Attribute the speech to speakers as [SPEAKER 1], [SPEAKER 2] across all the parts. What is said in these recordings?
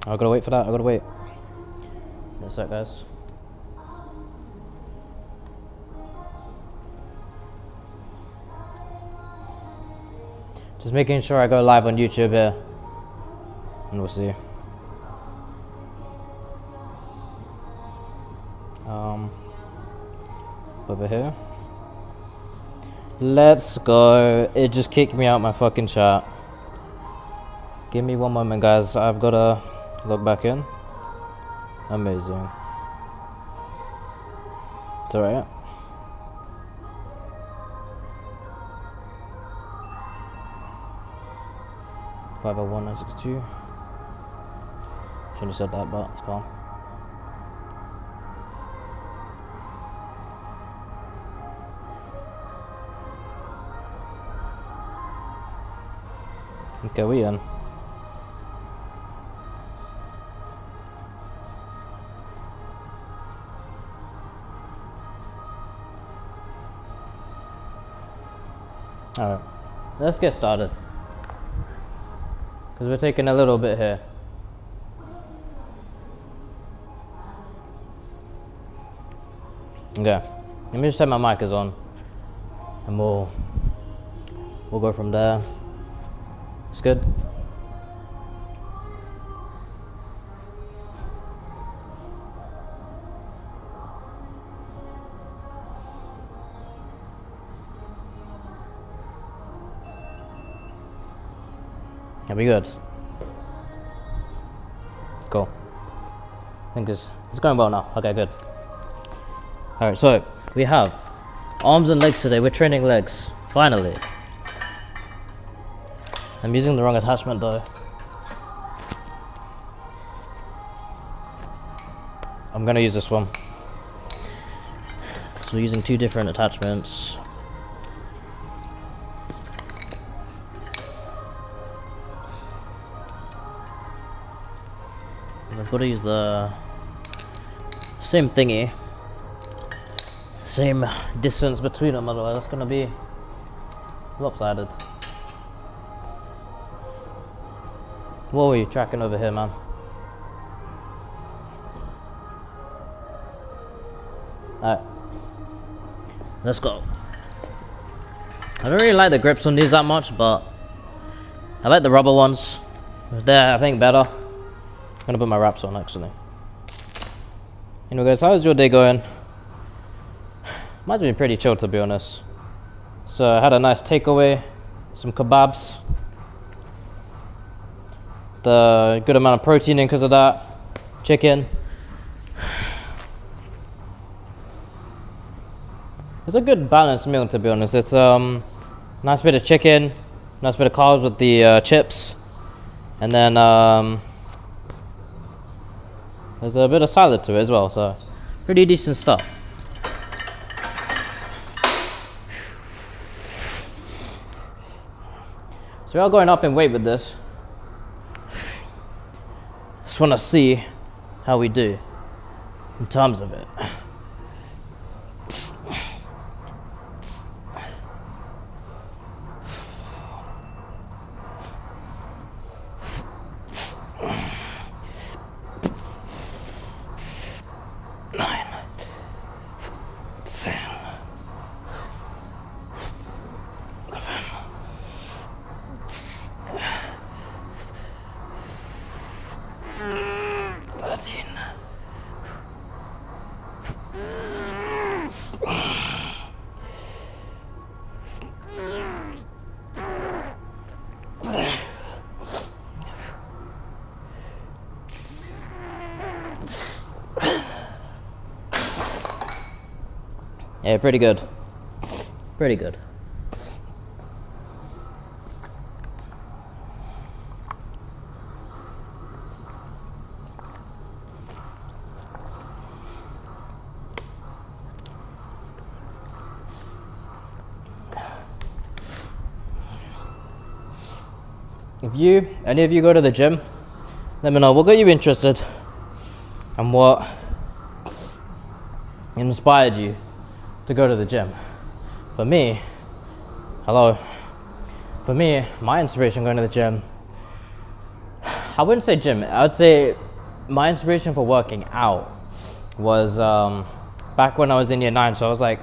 [SPEAKER 1] I gotta wait for that. I gotta wait. One sec, guys. Just making sure I go live on YouTube here. And we'll see. Over here. Let's go. It just kicked me out my fucking chat. Give me one moment, guys. I've gotta log back in. Amazing. It's alright. Five oh one 962. Shouldn't have said that, but it's calm. Okay, we in. Alright, let's get started. Because we're taking a little bit here. Okay, let me just check my mic is on. And we'll go from there. It's good. Yeah, we good. Cool. I think it's going well now. Okay, good. Alright, so we have arms and legs today. We're training legs. Finally. I'm using the wrong attachment though. I'm gonna use this one. So we're using two different attachments. I've got to use the same thingy. Same distance between them, otherwise that's gonna be lopsided. What were you tracking over here, man? Alright. Let's go. I don't really like the grips on these that much, but I like the rubber ones. They're, I think, better. I'm gonna put my wraps on, actually. Anyway, guys, how's your day going? Mine's been pretty chill, to be honest. So I had a nice takeaway, some kebabs. The good amount of protein in because of that. Chicken. It's a good balanced meal, to be honest. It's nice bit of chicken, nice bit of carbs with the chips, and then there's a bit of salad to it as well. So pretty decent stuff. So we are going up in weight with this. Just want to see how we do in terms of it. Yeah, pretty good. Pretty good. If any of you go to the gym, let me know what got you interested and what inspired you to go to the gym. For me, my inspiration going to the gym, I wouldn't say gym. I would say my inspiration for working out was back when I was in year 9. So I was like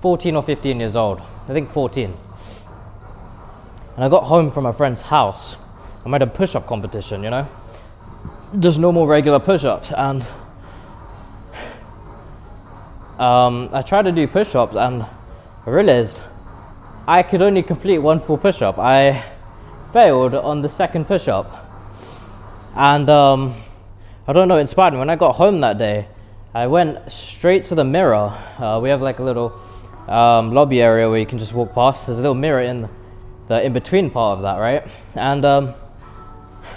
[SPEAKER 1] 14 or 15 years old. I think 14. And I got home from a friend's house. I made a push-up competition, you know? Just normal regular push-ups. And I tried to do push-ups and I realized I could only complete one full push-up. I failed on the second push-up. And I don't know, it inspired me. When I got home that day, I went straight to the mirror. We have like a little lobby area where you can just walk past. There's a little mirror in the in-between part of that, right? And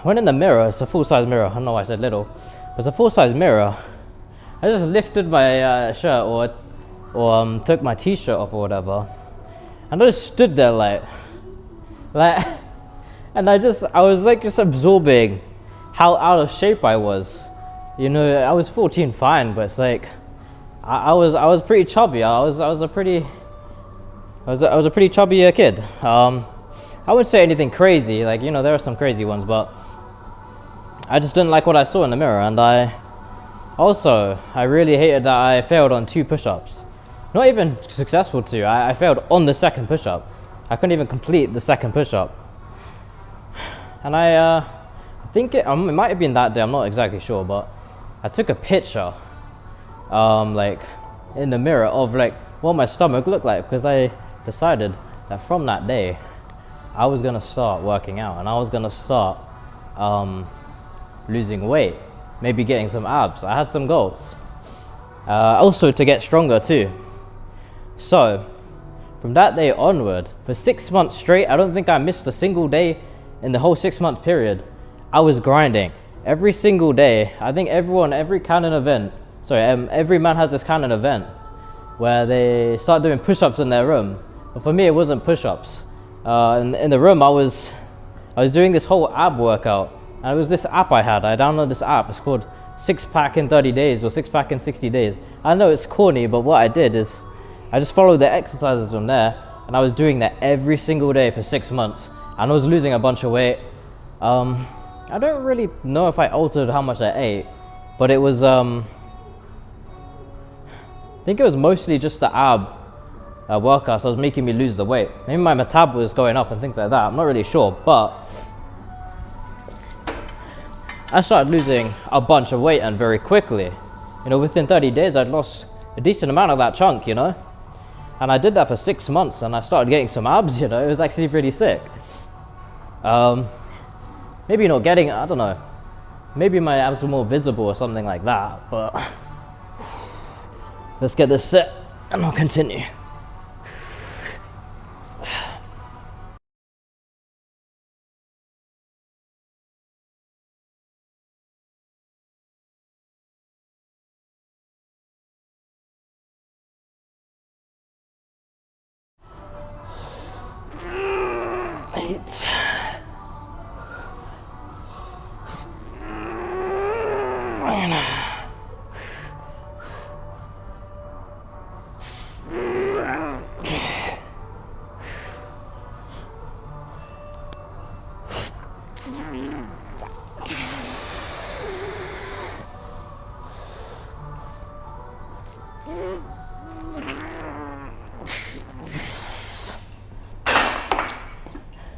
[SPEAKER 1] went in the mirror. It's a full-size mirror. I don't know why I said little. But it's a full-size mirror. I just lifted my shirt or took my t-shirt off or whatever. And I just stood there like, and I was like just absorbing how out of shape I was. You know, I was 14, fine, but it's like I was pretty chubby. I was a pretty chubby kid. I wouldn't say anything crazy. Like, you know, there are some crazy ones, but I just didn't like what I saw in the mirror. And I really hated that I failed on 2 push-ups. Not even successful 2. I failed on the second push-up. I couldn't even complete the second push-up. And I think it might have been that day. I'm not exactly sure, but I took a picture, like in the mirror of like what my stomach looked like, because I decided that from that day, I was gonna start working out and I was gonna start losing weight, maybe getting some abs. I had some goals. Also to get stronger too. So from that day onward, for 6 months straight, I don't think I missed a single day in the whole 6-month period. I was grinding every single day. I think every canon event, every man has this canon event where they start doing push-ups in their room. But for me, it wasn't push-ups. In the room, I was doing this whole ab workout. And it was this app I had. I downloaded this app. It's called 6-Pack in 30 days or 6-Pack in 60 days. I know it's corny, but what I did is I just followed the exercises on there, and I was doing that every single day for 6 months. And I was losing a bunch of weight. I don't really know if I altered how much I ate, but it was, I think it was mostly just the ab workouts that was making me lose the weight. Maybe my metab was going up and things like that. I'm not really sure, but I started losing a bunch of weight and very quickly. You know, within 30 days, I'd lost a decent amount of that chunk, you know? And I did that for 6 months and I started getting some abs, you know? It was actually pretty sick. Maybe not getting, I don't know. Maybe my abs were more visible or something like that, but let's get this set and I'll continue.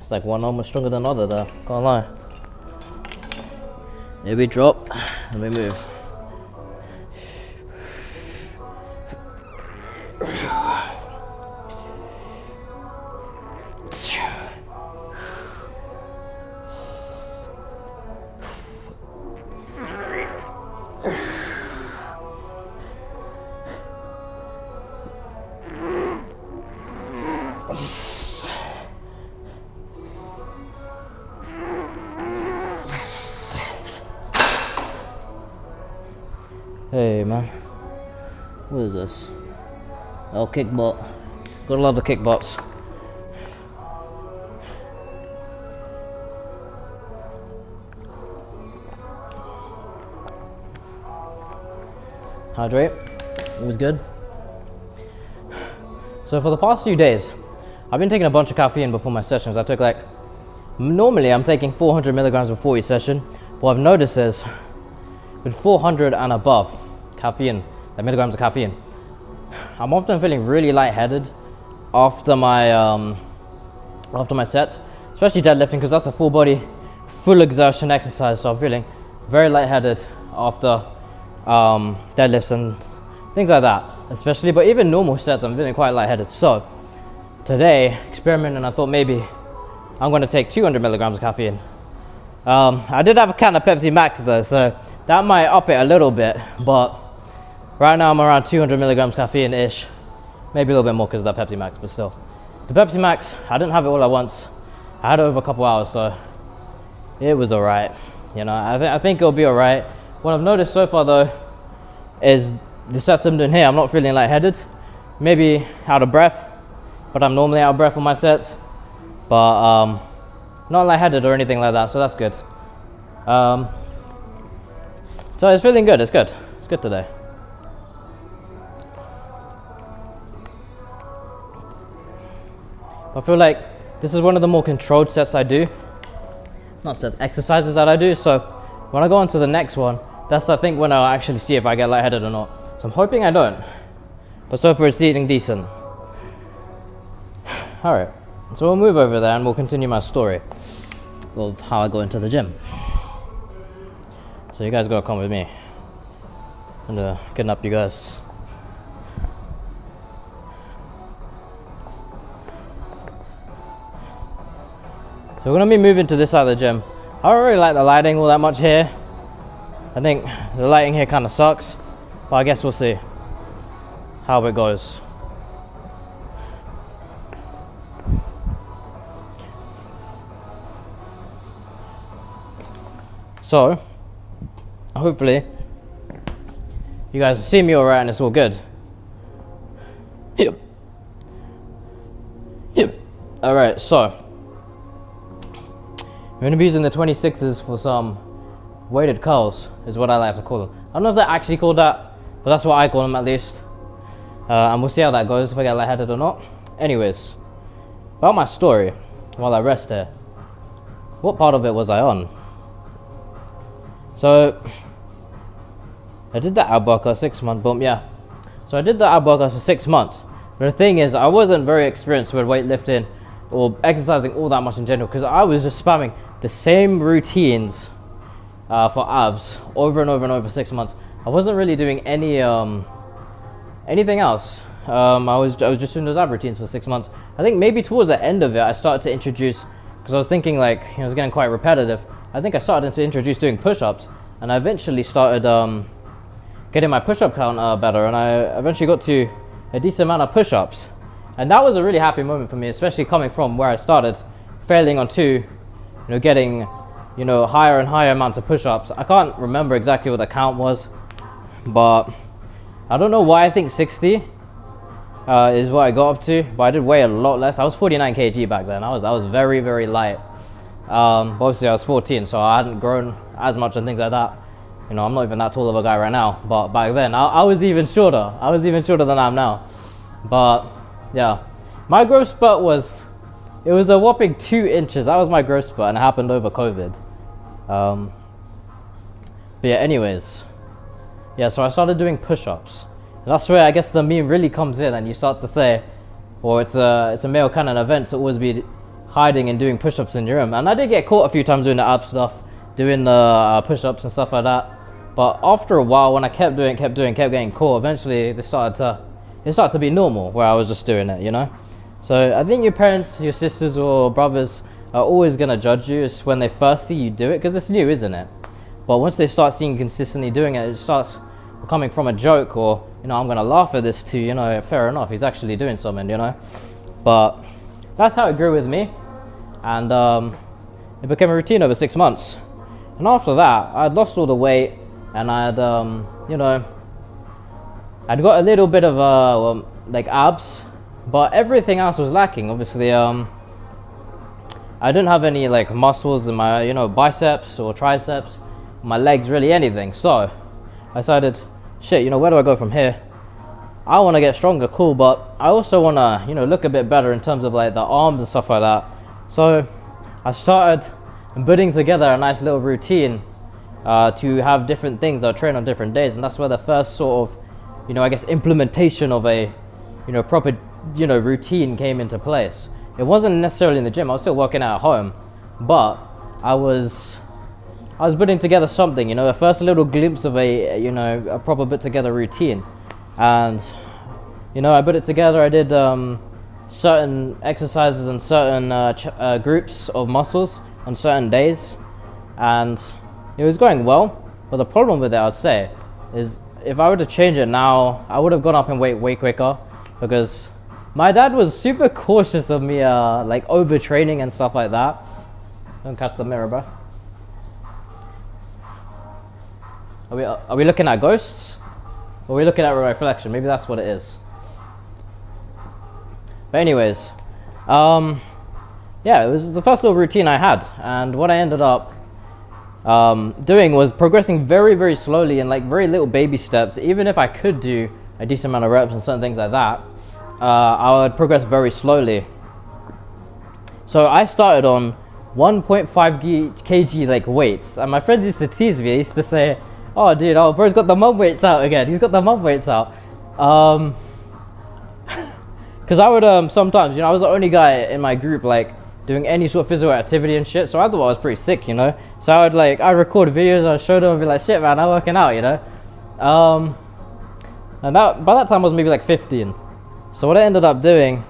[SPEAKER 1] It's like one arm was stronger than the other there, can't lie. Here we drop and we move. Hey man, what is this? Oh, kickbot. Gotta love the kickbots. Hydrate, it was good. So for the past few days, I've been taking a bunch of caffeine before my sessions. I took normally I'm taking 400 milligrams before each session, what I've noticed is with 400 and above caffeine, like milligrams of caffeine, I'm often feeling really lightheaded after my sets, especially deadlifting, because that's a full body, full exertion exercise. So I'm feeling very lightheaded after deadlifts and things like that, especially. But even normal sets, I'm feeling quite lightheaded. So today, experimenting, I thought maybe I'm going to take 200 milligrams of caffeine. I did have a can of Pepsi Max though, so that might up it a little bit, but right now I'm around 200 milligrams caffeine-ish. Maybe a little bit more because of that Pepsi Max, but still. The Pepsi Max, I didn't have it all at once. I had it over a couple hours, so it was alright. You know, I think it'll be alright. What I've noticed so far though is the sets I'm doing here, I'm not feeling lightheaded. Maybe out of breath, but I'm normally out of breath on my sets. But not lightheaded or anything like that, so that's good. So it's feeling good, it's good. It's good today. I feel like this is one of the more controlled sets I do. Not sets, exercises that I do. So when I go on to the next one, that's I think when I'll actually see if I get lightheaded or not. So I'm hoping I don't. But so far it's eating decent. Alright, so we'll move over there and we'll continue my story of how I go into the gym. So you guys gotta come with me. I'm gonna kidnap you guys. So we're gonna be moving to this side of the gym. I don't really like the lighting all that much here. I think the lighting here kind of sucks, but I guess we'll see how it goes. So, hopefully, you guys see me alright and it's all good. Yep. Alright, so we're going to be using the 26s for some weighted curls, is what I like to call them. I don't know if they're actually called that, but that's what I call them at least. And we'll see how that goes, if I get lightheaded or not. Anyways, about my story, while I rest here, what part of it was I on? So, I did the ab workout 6 months, boom, yeah. So I did the ab workout for 6 months. But the thing is, I wasn't very experienced with weightlifting or exercising all that much in general, because I was just spamming the same routines for abs over and over and over 6 months. I wasn't really doing any anything else. I was just doing those ab routines for 6 months. I think maybe towards the end of it, I started to introduce, because I was thinking like, it was getting quite repetitive. I think I started to introduce doing push-ups, and I eventually started getting my push-up count better, and I eventually got to a decent amount of push-ups. And that was a really happy moment for me, especially coming from where I started, failing on 2, getting, higher and higher amounts of push-ups. I can't remember exactly what the count was, but I don't know why I think 60 is what I got up to, but I did weigh a lot less. I was 49 kg back then. I was very, very light. But obviously I was 14, so I hadn't grown as much and things like that. I'm not even that tall of a guy right now, but back then I was even shorter. I was even shorter than I am now. But yeah, my growth spurt was a whopping 2 inches. That was my growth spurt, and it happened over COVID. But yeah, anyways, yeah, so I started doing push-ups. That's where I guess the meme really comes in, and you start to say, well, it's a male kind of event to always be hiding and doing push-ups in your room. And I did get caught a few times doing the ab stuff, doing the push-ups and stuff like that. But after a while, when I kept getting caught, eventually it started to be normal, where I was just doing it, So I think your parents, your sisters or brothers are always going to judge you when they first see you do it, because it's new, isn't it? But once they start seeing you consistently doing it, it starts coming from a joke, or, I'm going to laugh at this too, fair enough, he's actually doing something, But that's how it grew with me. And it became a routine over 6 months. And after that, I had lost all the weight, and I had, I'd got a little bit of like abs, but everything else was lacking. Obviously, I didn't have any like muscles in my, biceps or triceps, my legs, really anything. So I decided, shit, where do I go from here? I want to get stronger, cool, but I also want to, look a bit better in terms of like the arms and stuff like that. So I started putting together a nice little routine to have different things that train on different days, and that's where the first sort of, I guess, implementation of a, proper, routine came into place. It wasn't necessarily in the gym. I was still working out at home, but I was putting together something, a first little glimpse of a proper put together routine. And, I put it together. I did certain exercises and certain groups of muscles on certain days, and it was going well. But the problem with it, I'd say, is if I were to change it now, I would have gone up in weight way quicker, because my dad was super cautious of me like overtraining and stuff like that. Don't catch the mirror, bro. Are we looking at ghosts? Or are we looking at a reflection? Maybe that's what it is. But anyways, yeah, it was the first little routine I had, and what I ended up doing was progressing very, very slowly in like very little baby steps. Even if I could do a decent amount of reps and certain things like that, I would progress very slowly. So I started on 1.5 kg like weights, and my friends used to tease me. They used to say, "Oh, dude, bro's got the mum weights out again. He's got the mum weights out." Because I would sometimes, I was the only guy in my group like doing any sort of physical activity and shit, so I thought I was pretty sick, So I'd record videos, I'd show them and be like, "Shit, man, I'm working out," And by that time I was maybe like 15. So what I ended up doing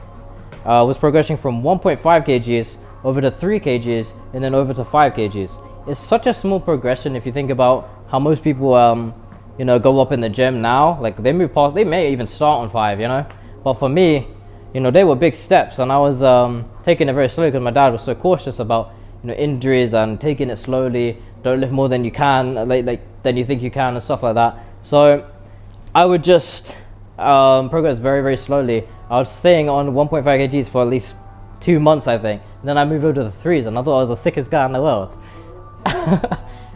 [SPEAKER 1] was progressing from 1.5 kgs over to 3 kgs and then over to 5 kgs. It's such a small progression if you think about how most people go up in the gym now. Like they move past, they may even start on 5, but for me, they were big steps, and I was taking it very slowly because my dad was so cautious about injuries and taking it slowly. Don't lift more than you can, than you think you can, and stuff like that. So I would just progress very, very slowly. I was staying on 1.5 kgs for at least 2 months, I think. And then I moved over to the 3s, and I thought I was the sickest guy in the world.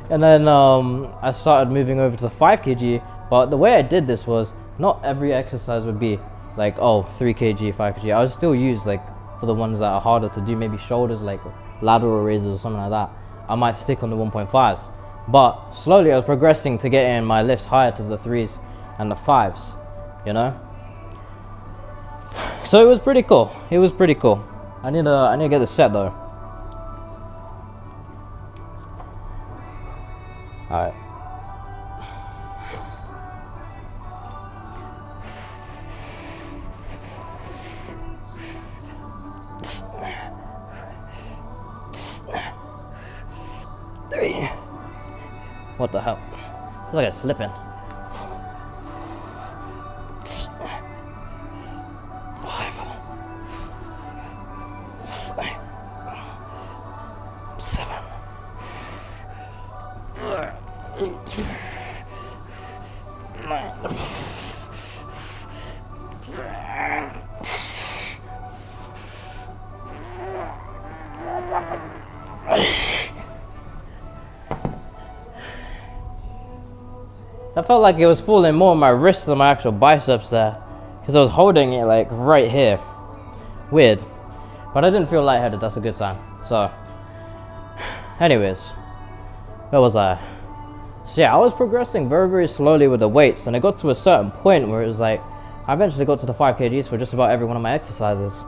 [SPEAKER 1] And then I started moving over to the 5 kg. But the way I did this was not every exercise would be like, 3 kg, 5 kg. I would still use like for the ones that are harder to do, maybe shoulders, like lateral raises or something like that. I might stick on the 1.5s. But slowly I was progressing to getting my lifts higher to the 3s and the 5s, So it was pretty cool. It was pretty cool. I need to get this set though. All right. Three. What the hell? Feels like I'm slipping. 5, 6, 7, 8, 9. That felt like it was falling more on my wrist than my actual biceps there, because I was holding it like right here. Weird. But I didn't feel lightheaded, that's a good sign. So, anyways, where was I? So yeah, I was progressing very, very slowly with the weights, and it got to a certain point where it was like, I eventually got to the 5 kgs for just about every one of my exercises.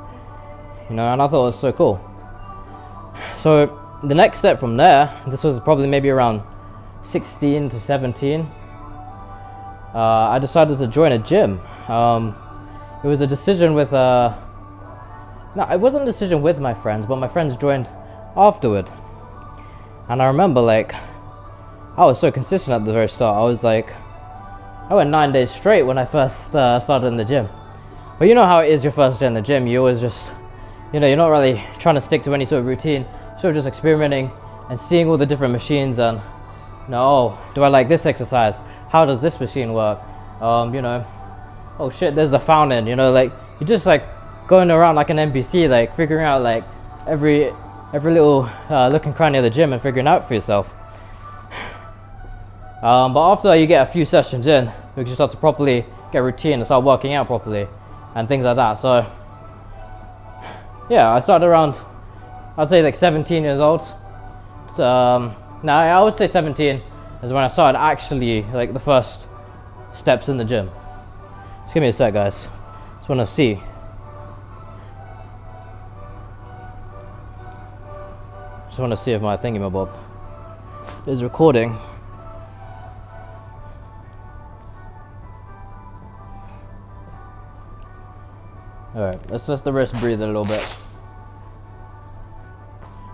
[SPEAKER 1] And I thought it was so cool. So, the next step from there, this was probably maybe around 16 to 17, I decided to join a gym. It was a decision with no, it wasn't a decision with my friends, but my friends joined afterward. And I remember like I was so consistent at the very start. I went 9 days straight when I first started in the gym. But you know how it is your first day in the gym. You always just, you're not really trying to stick to any sort of routine. Sort of just experimenting and seeing all the different machines and, oh, do I like this exercise? How does this machine work? Oh shit, there's a fountain. Like you're just like going around like an NPC, like figuring out like every little looking cranny of the gym and figuring out for yourself. But after you get a few sessions in, you can start to properly get a routine and start working out properly and things like that. So yeah, I started around, I'd say like 17 years old. No, I would say 17. is when I started actually, like, the first steps in the gym. Just give me a sec, guys. Just want to see. Just want to see if my thingamabob is recording. Alright, let's let the wrist breathe a little bit.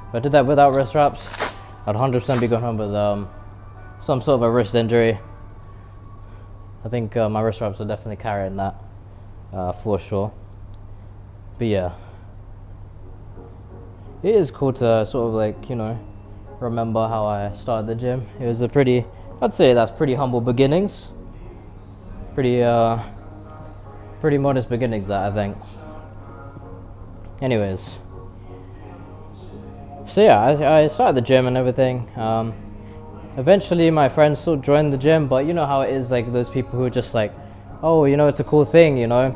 [SPEAKER 1] If I did that without wrist wraps, I'd 100% be going home with some sort of a wrist injury. I think my wrist wraps are definitely carrying that for sure. But yeah, it is cool to sort of, like, you know, remember how I started the gym. It was a pretty, I'd say that's pretty humble beginnings. Pretty modest beginnings, that, I think. Anyways, so yeah, I started the gym and everything. Eventually my friends still joined the gym, but you know how it is, like, those people who are just like, oh, you know, it's a cool thing, you know,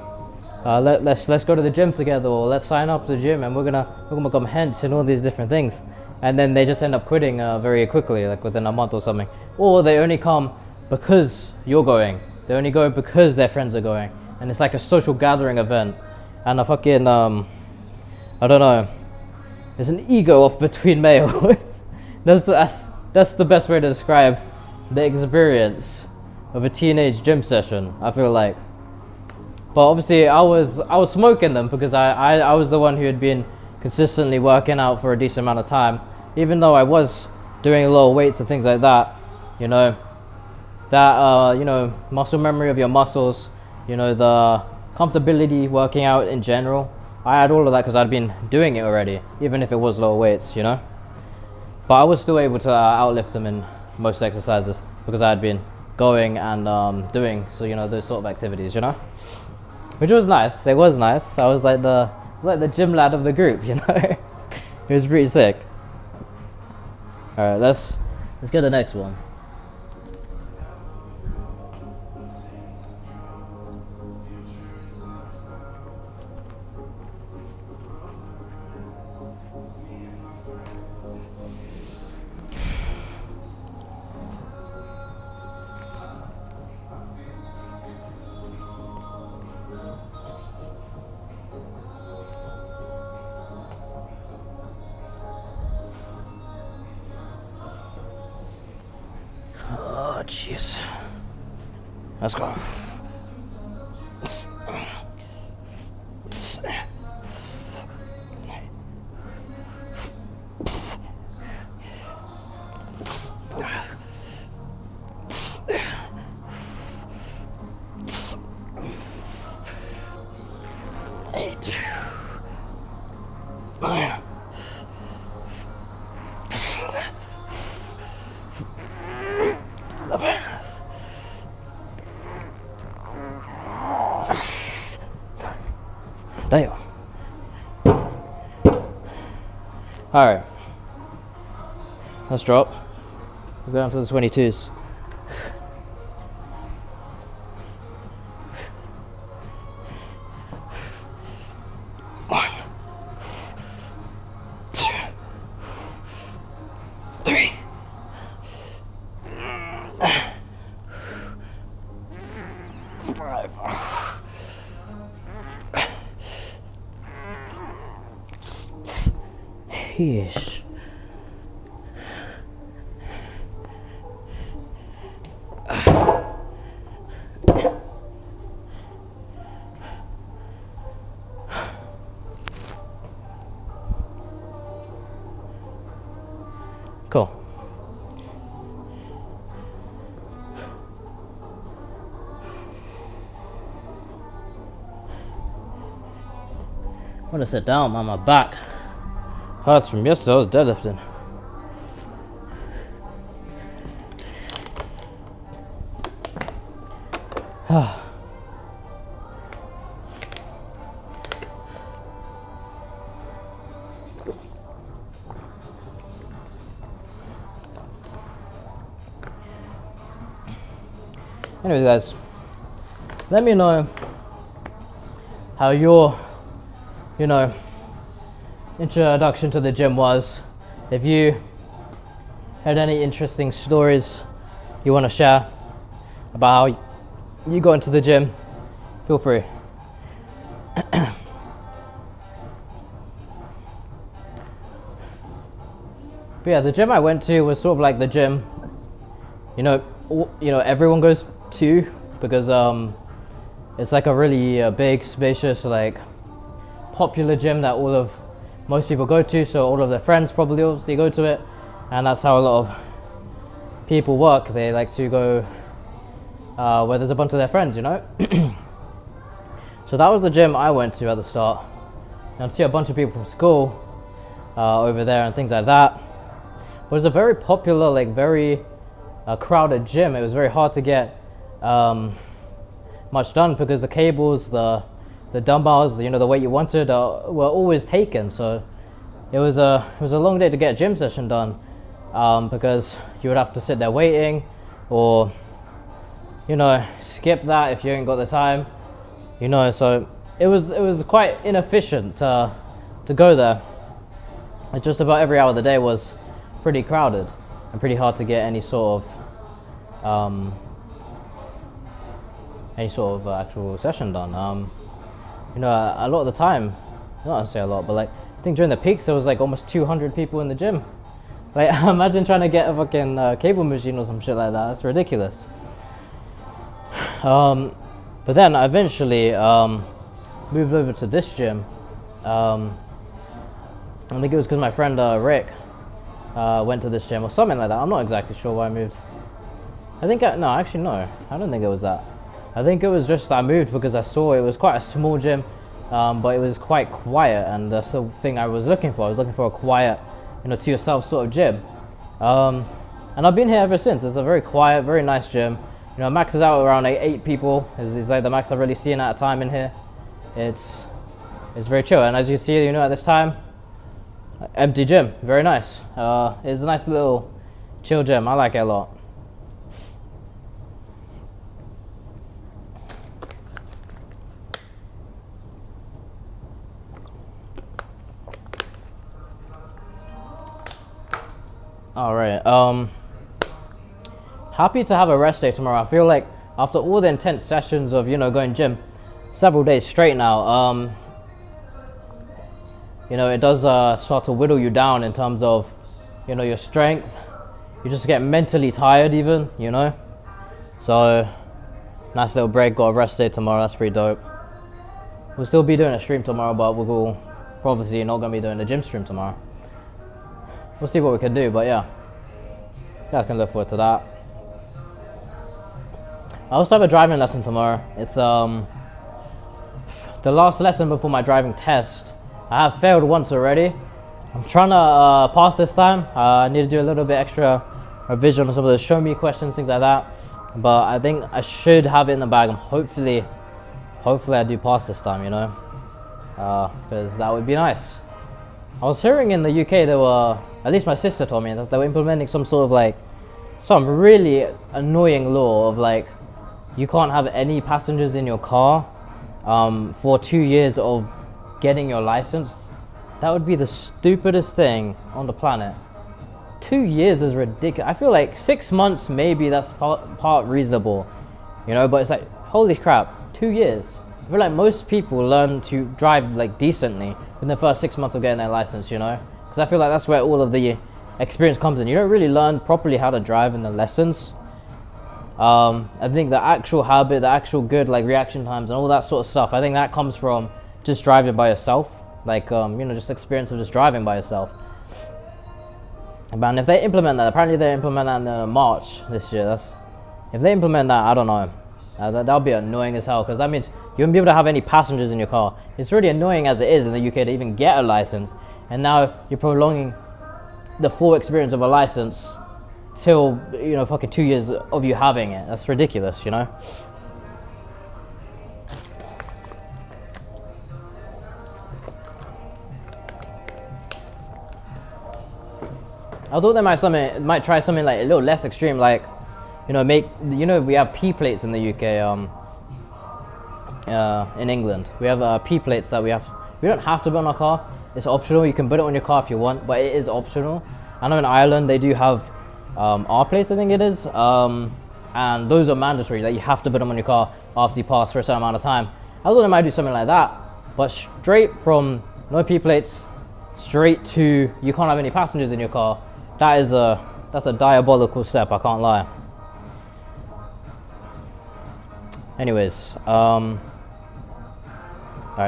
[SPEAKER 1] let's go to the gym together, or let's sign up to the gym and we're gonna become hens and all these different things, and then they just end up quitting very quickly, like within a month or something. Or they only come because you're going, they only go because their friends are going, and it's like a social gathering event, and a fucking I don't know, there's an ego off between males. that's the best way to describe the experience of a teenage gym session, I feel like. But obviously I was smoking them because I was the one who had been consistently working out for a decent amount of time, even though I was doing a lot of weights and things like that. You know, that you know, muscle memory of your muscles, you know, the comfortability working out in general. I had all of that because I'd been doing it already, even if it was lower weights, you know. But I was still able to outlift them in most exercises because I had been going and doing, so, you know, those sort of activities, you know, which was nice. It was nice. I was like the gym lad of the group, you know. It was pretty sick. All right, let's get the next one. Oh, jeez. Let's go. Damn. Alright. Let's drop. We'll go down to the 22s. One, two, three. Yeesh. Cool. I want to sit down on my back. Hurts from yesterday, I was deadlifting. Anyways, guys, let me know how your, you know, introduction to the gym was. If you had any interesting stories you want to share about how you got into the gym, feel free. But yeah, the gym I went to was sort of like the gym, everyone goes to, because it's like a really big, spacious, like popular gym that most people go to. So all of their friends probably also go to it, and that's how a lot of people work. They like to go where there's a bunch of their friends, So that was the gym I went to at the start. And I'd see a bunch of people from school over there and things like that. But it was a very popular, like very crowded gym. It was very hard to get much done because the cables, the dumbbells, the weight you wanted were always taken. So it was a long day to get a gym session done because you would have to sit there waiting, or skip that if you ain't got the time. So it was quite inefficient to go there. It's just about every hour of the day was pretty crowded and pretty hard to get any sort of actual session done. A lot of the time, not to say a lot, but like I think during the peaks there was like almost 200 people in the gym. Like imagine trying to get a fucking cable machine or some shit like that. That's ridiculous. But then I eventually moved over to this gym. I think it was because my friend Rick went to this gym or something like that. I'm not exactly sure why I moved. I don't think it was that. I think it was just I moved because I saw it was quite a small gym, but it was quite quiet, and that's the thing I was looking for. I was looking for a quiet, to yourself sort of gym. And I've been here ever since. It's a very quiet, very nice gym. Maxes out around eight people. Is like the max I've really seen at a time in here. It's very chill, and as you see, at this time, empty gym, very nice. It's a nice little chill gym. I like it a lot. All right. Happy to have a rest day tomorrow. I feel like after all the intense sessions of going gym several days straight now, it does start to whittle you down in terms of your strength. You just get mentally tired even, So nice little break. Got a rest day tomorrow. That's pretty dope. We'll still be doing a stream tomorrow, but we'll probably not gonna be doing a gym stream tomorrow. We'll see what we can do, but yeah, you guys can look forward to that. I also have a driving lesson tomorrow. It's the last lesson before my driving test. I have failed once already. I'm trying to pass this time. I need to do a little bit extra revision on some of the show me questions, things like that. But I think I should have it in the bag, and hopefully I do pass this time, because that would be nice. I was hearing in the UK there were, at least my sister told me, that they were implementing some sort of some really annoying law of you can't have any passengers in your car for 2 years of getting your license. That would be the stupidest thing on the planet. 2 years is ridiculous. I feel like 6 months maybe that's part reasonable, but it's like, holy crap, 2 years. I feel like most people learn to drive decently in the first 6 months of getting their license, because I feel like that's where all of the experience comes in. You don't really learn properly how to drive in the lessons. I think the actual habit, the actual good reaction times and all that sort of stuff, I think that comes from just driving by yourself, just experience of just driving by yourself. But if they implement that, apparently they implement that in March this year. If they implement that, I don't know. That'll be annoying as hell, because that means you won't be able to have any passengers in your car. It's really annoying as it is in the UK to even get a license, and now you're prolonging the full experience of a license till fucking 2 years of you having it. That's ridiculous, I thought they might try something a little less extreme, we have P plates in the UK. In England, we have P plates that we don't have to put on our car. It's optional. You can put it on your car if you want, but it is optional. I know in Ireland they do have R plates, I think it is. And those are mandatory, that you have to put them on your car after you pass for a certain amount of time. I thought they might do something like that, but straight from no P plates straight to you can't have any passengers in your car, that's a diabolical step, I can't lie. Anyways, alright,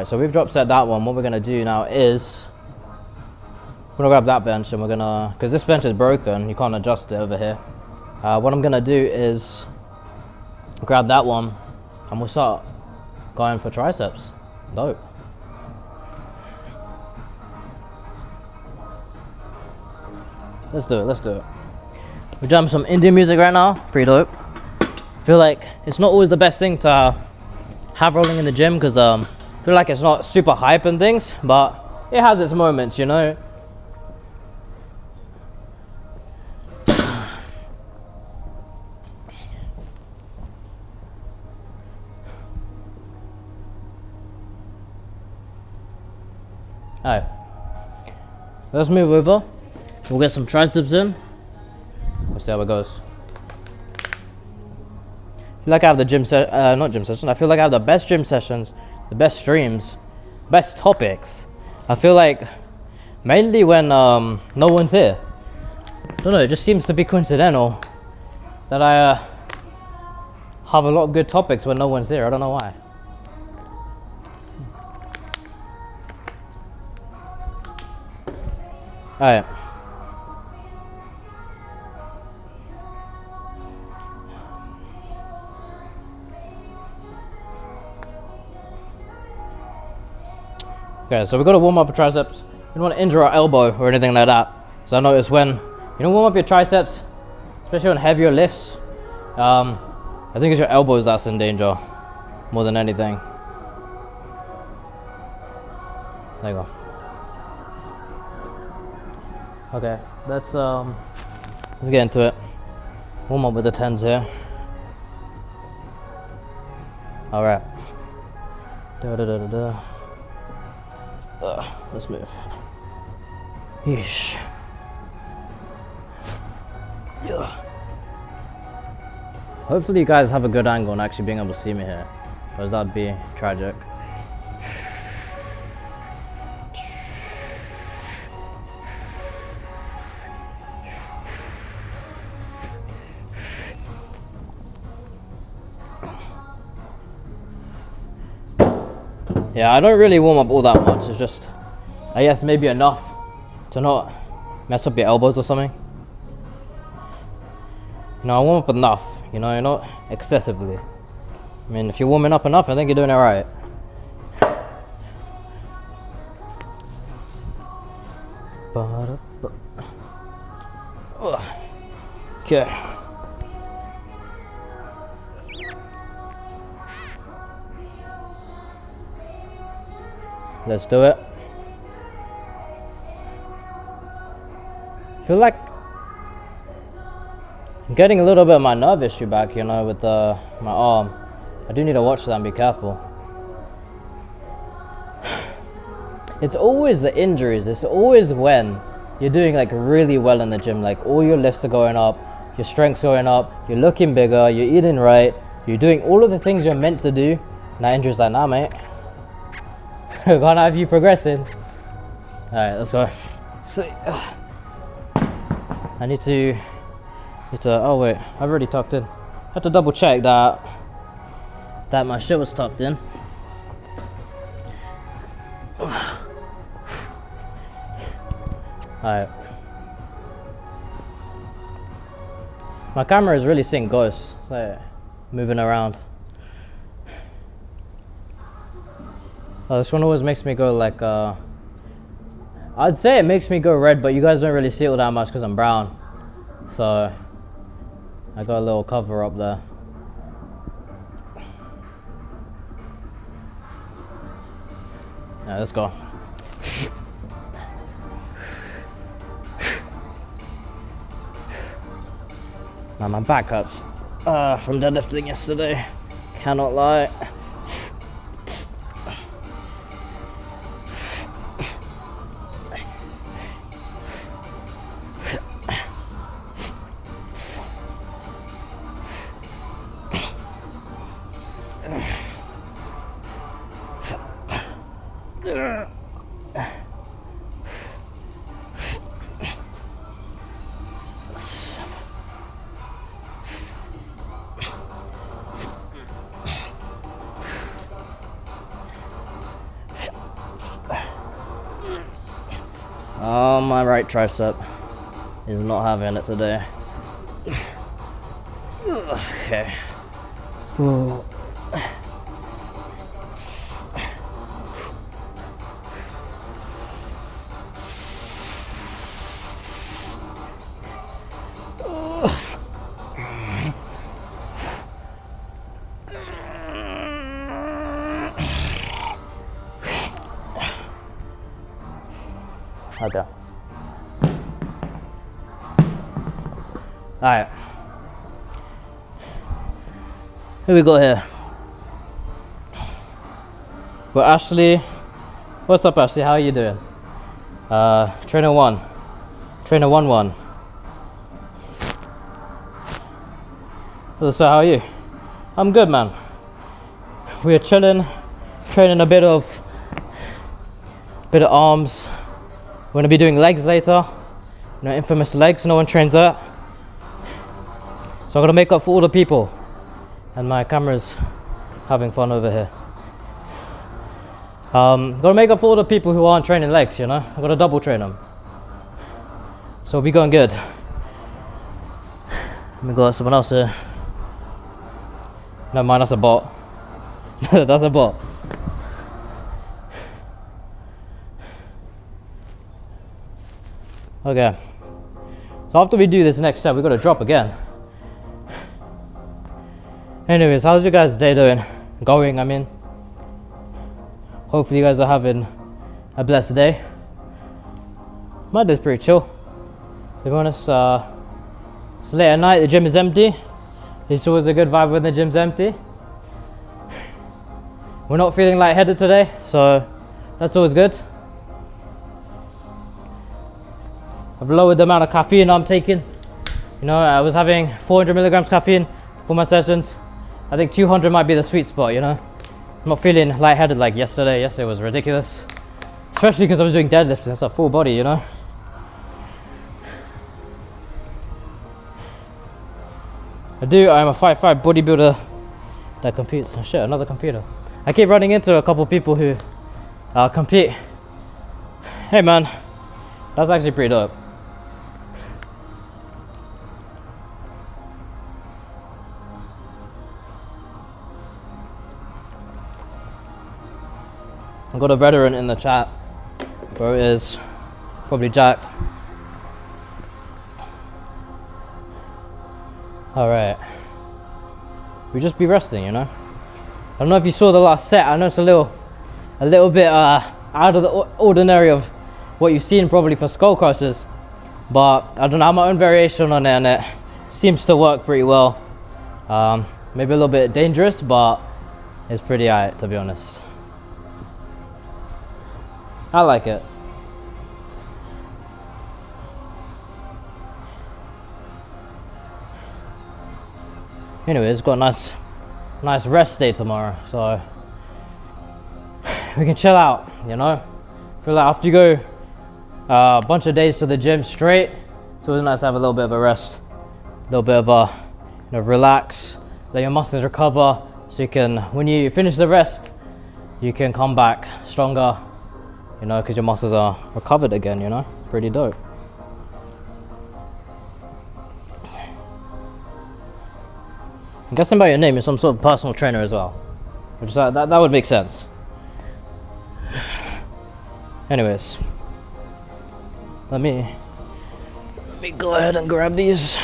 [SPEAKER 1] so we've drop set that one. What we're gonna do now is we're gonna grab that bench and we're gonna, because this bench is broken, you can't adjust it over here. What I'm gonna do is grab that one and we'll start going for triceps. Dope. Let's do it. We're jamming some Indian music right now, pretty dope. I feel like it's not always the best thing to have rolling in the gym because I feel like it's not super hype and things, but it has its moments, you know. Alright, let's move over. We'll get some triceps in. We'll see how it goes. I feel like I have the not gym session. I feel like I have the best gym sessions, the best streams, best topics. I feel like mainly when no one's here. I don't know, it just seems to be coincidental that I have a lot of good topics when no one's here. I don't know why. Alright. Okay, so we've got to warm up our triceps. We don't want to injure our elbow or anything like that. So I noticed when you don't warm up your triceps, especially on heavier lifts, I think it's your elbows that's in danger more than anything. There you go. Okay, let's get into it. Warm up with the 10s here. All right. Let's move. Yeesh. Yeah. Hopefully you guys have a good angle and actually being able to see me here, because that'd be tragic. Yeah, I don't really warm up all that much. It's just, I guess maybe enough to not mess up your elbows or something. You know, I warm up enough, you know, not excessively. I mean, if you're warming up enough, I think you're doing it right. Okay. Let's do it. I feel like I'm getting a little bit of my nerve issue back, you know, with my arm. I do need to watch that and be careful. It's always the injuries. It's always when you're doing like really well in the gym, like all your lifts are going up, your strength's going up, you're looking bigger, you're eating right, you're doing all of the things you're meant to do. Now injuries like, nah, mate. Can't have you progressing. Alright, let's go. So, I need to, oh wait, I've already tucked in. I have to double check that my shit was tucked in. Alright. My camera is really seeing ghosts, like moving around. Oh, this one always makes me go like, I'd say it makes me go red, but you guys don't really see it all that much because I'm brown. So, I got a little cover up there. Alright, let's go. Man, my back hurts from deadlifting yesterday. Cannot lie. my right tricep is not having it today. Okay. Whoa. Okay. Alright. Here we go here. Well, Ashley. What's up, Ashley? How are you doing? Trainer 1. Trainer 1-1. So how are you? I'm good, man. We're chilling, training a bit of arms. We're gonna be doing legs later. You know, infamous legs. No one trains that. So I'm gonna make up for all the people. And my camera's having fun over here. Gotta make up for all the people who aren't training legs. You know, I gotta double train them. So we'll be going good. We got someone else here. Never mind, that's a bot. That's a bot. Okay. So after we do this next step, we gotta drop again. Anyways, how's your guys' day going? I mean, hopefully you guys are having a blessed day. My day's pretty chill, to be honest. It's late at night, the gym is empty. It's always a good vibe when the gym's empty. We're not feeling lightheaded today, so that's always good. I've lowered the amount of caffeine I'm taking. You know, I was having 400 milligrams caffeine for my sessions. I think 200 might be the sweet spot, you know. I'm not feeling lightheaded like yesterday. Yesterday was ridiculous. Especially because I was doing deadlifts. It's a full body, you know. I'm a 5'5" bodybuilder that competes. Oh shit, another computer. I keep running into a couple people who compete. Hey man, that's actually pretty dope. I've got a veteran in the chat. Where it is, probably Jack. Alright. We just be resting, you know. I don't know if you saw the last set. I know it's a little bit out of the ordinary of what you've seen probably for skull crushers, but I don't know, I have my own variation on it and it seems to work pretty well. Maybe a little bit dangerous, but it's pretty alright, to be honest. I like it. Anyways, got a nice rest day tomorrow, so we can chill out, you know. Feel like after you go a bunch of days to the gym straight, it's always nice to have a little bit of a rest, a little bit of a, you know, relax, let your muscles recover, so you can, when you finish the rest, you can come back stronger, you know, because your muscles are recovered again, you know. Pretty dope. I'm guessing by your name, you're some sort of personal trainer as well, which is, that would make sense. Anyways, let me go ahead and grab these.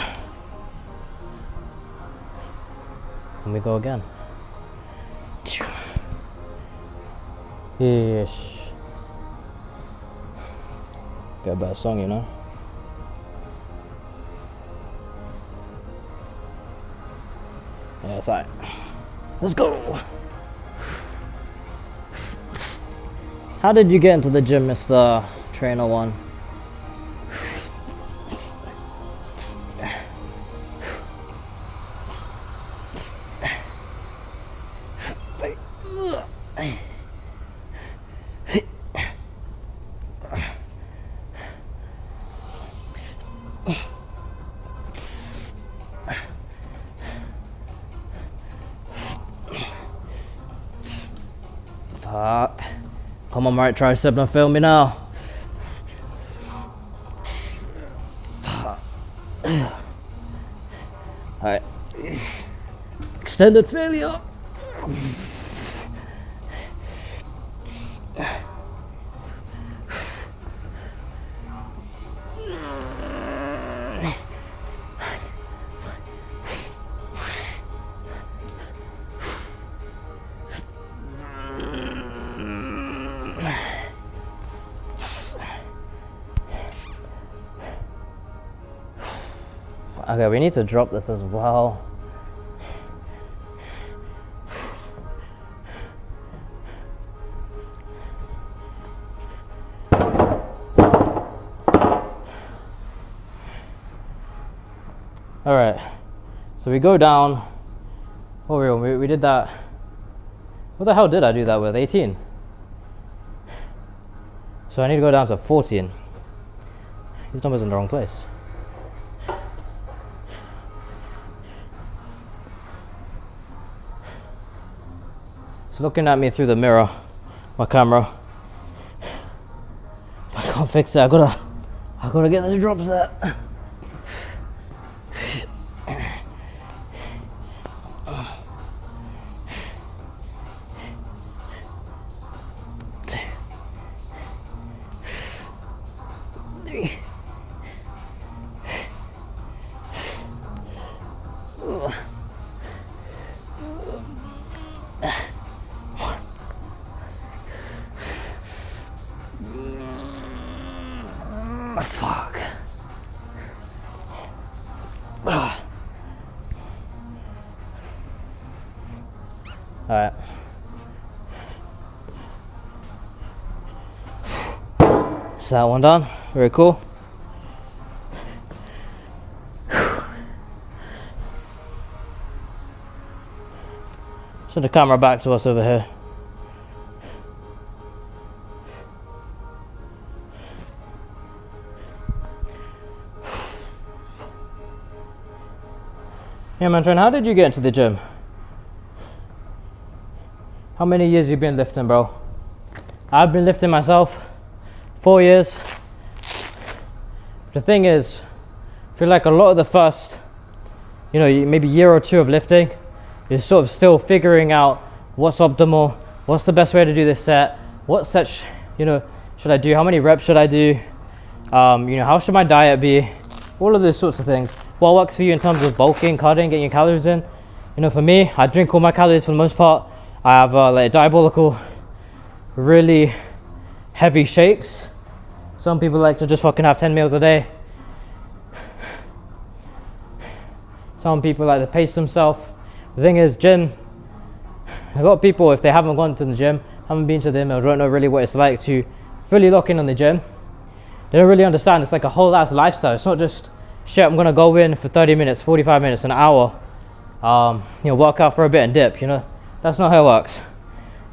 [SPEAKER 1] Let me go again. Yeesh. Get a better song, you know. Yeah, it's alright. Let's go. How did you get into the gym, Mr. Trainer 1? Fuck. Come on, right tricep, don't fail me now. Alright. Extended failure. Okay, we need to drop this as well. Alright, so we go down. Oh, we did that. What the hell did I do that with? 18. So I need to go down to 14. These numbers in the wrong place. It's looking at me through the mirror, my camera. I can't fix it. I gotta get the drops there. Fuck. Alright. So that one done. Very cool. So the camera back to us over here. Yeah, man, Trent, how did you get into the gym? How many years you been lifting, bro? I've been lifting myself 4 years. The thing is, I feel like a lot of the first, maybe year or two of lifting, you're sort of still figuring out what's optimal, what's the best way to do this set, what set, should I do, how many reps should I do, how should my diet be, all of those sorts of things. What works for you in terms of bulking, cutting, getting your calories in. For me, I drink all my calories for the most part. I have like diabolical, really heavy shakes. Some people like to just fucking have 10 meals a day. Some people like to pace themselves. The thing is, gym, a lot of people, if they haven't gone to the gym, haven't been to them, or don't know really what it's like to fully lock in on the gym, they don't really understand. It's like a whole ass lifestyle. It's not just, shit, I'm gonna go in for 30 minutes, 45 minutes, an hour, work out for a bit and dip, That's not how it works.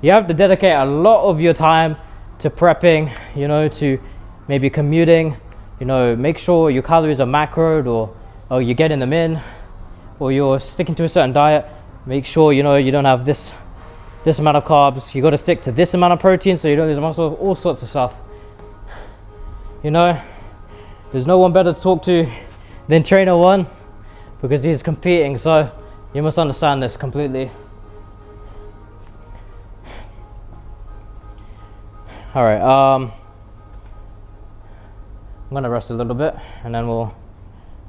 [SPEAKER 1] You have to dedicate a lot of your time to prepping, to maybe commuting, make sure your calories are macroed, or you're getting them in, or you're sticking to a certain diet. Make sure, you don't have this amount of carbs. You got to stick to this amount of protein so you don't lose muscle, all sorts of stuff. There's no one better to talk to than Trainer One, because he's competing, so you must understand this completely. All right, I'm gonna rest a little bit and then we'll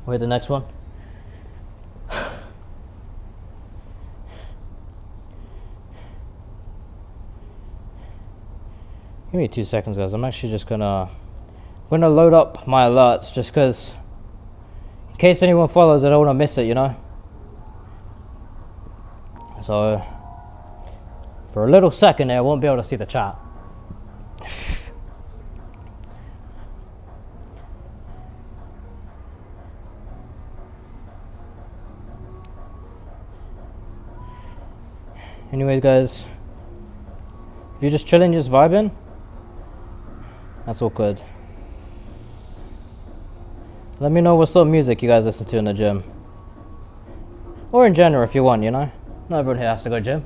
[SPEAKER 1] hit the next one. Give me 2 seconds, guys. I'm actually just gonna load up my alerts, just because in case anyone follows, I don't want to miss it, So for a little second there, I won't be able to see the chat. Anyways, guys, if you're just chilling, just vibing, that's all good. Let me know what sort of music you guys listen to in the gym. Or in general if you want, Not everyone here has to go gym.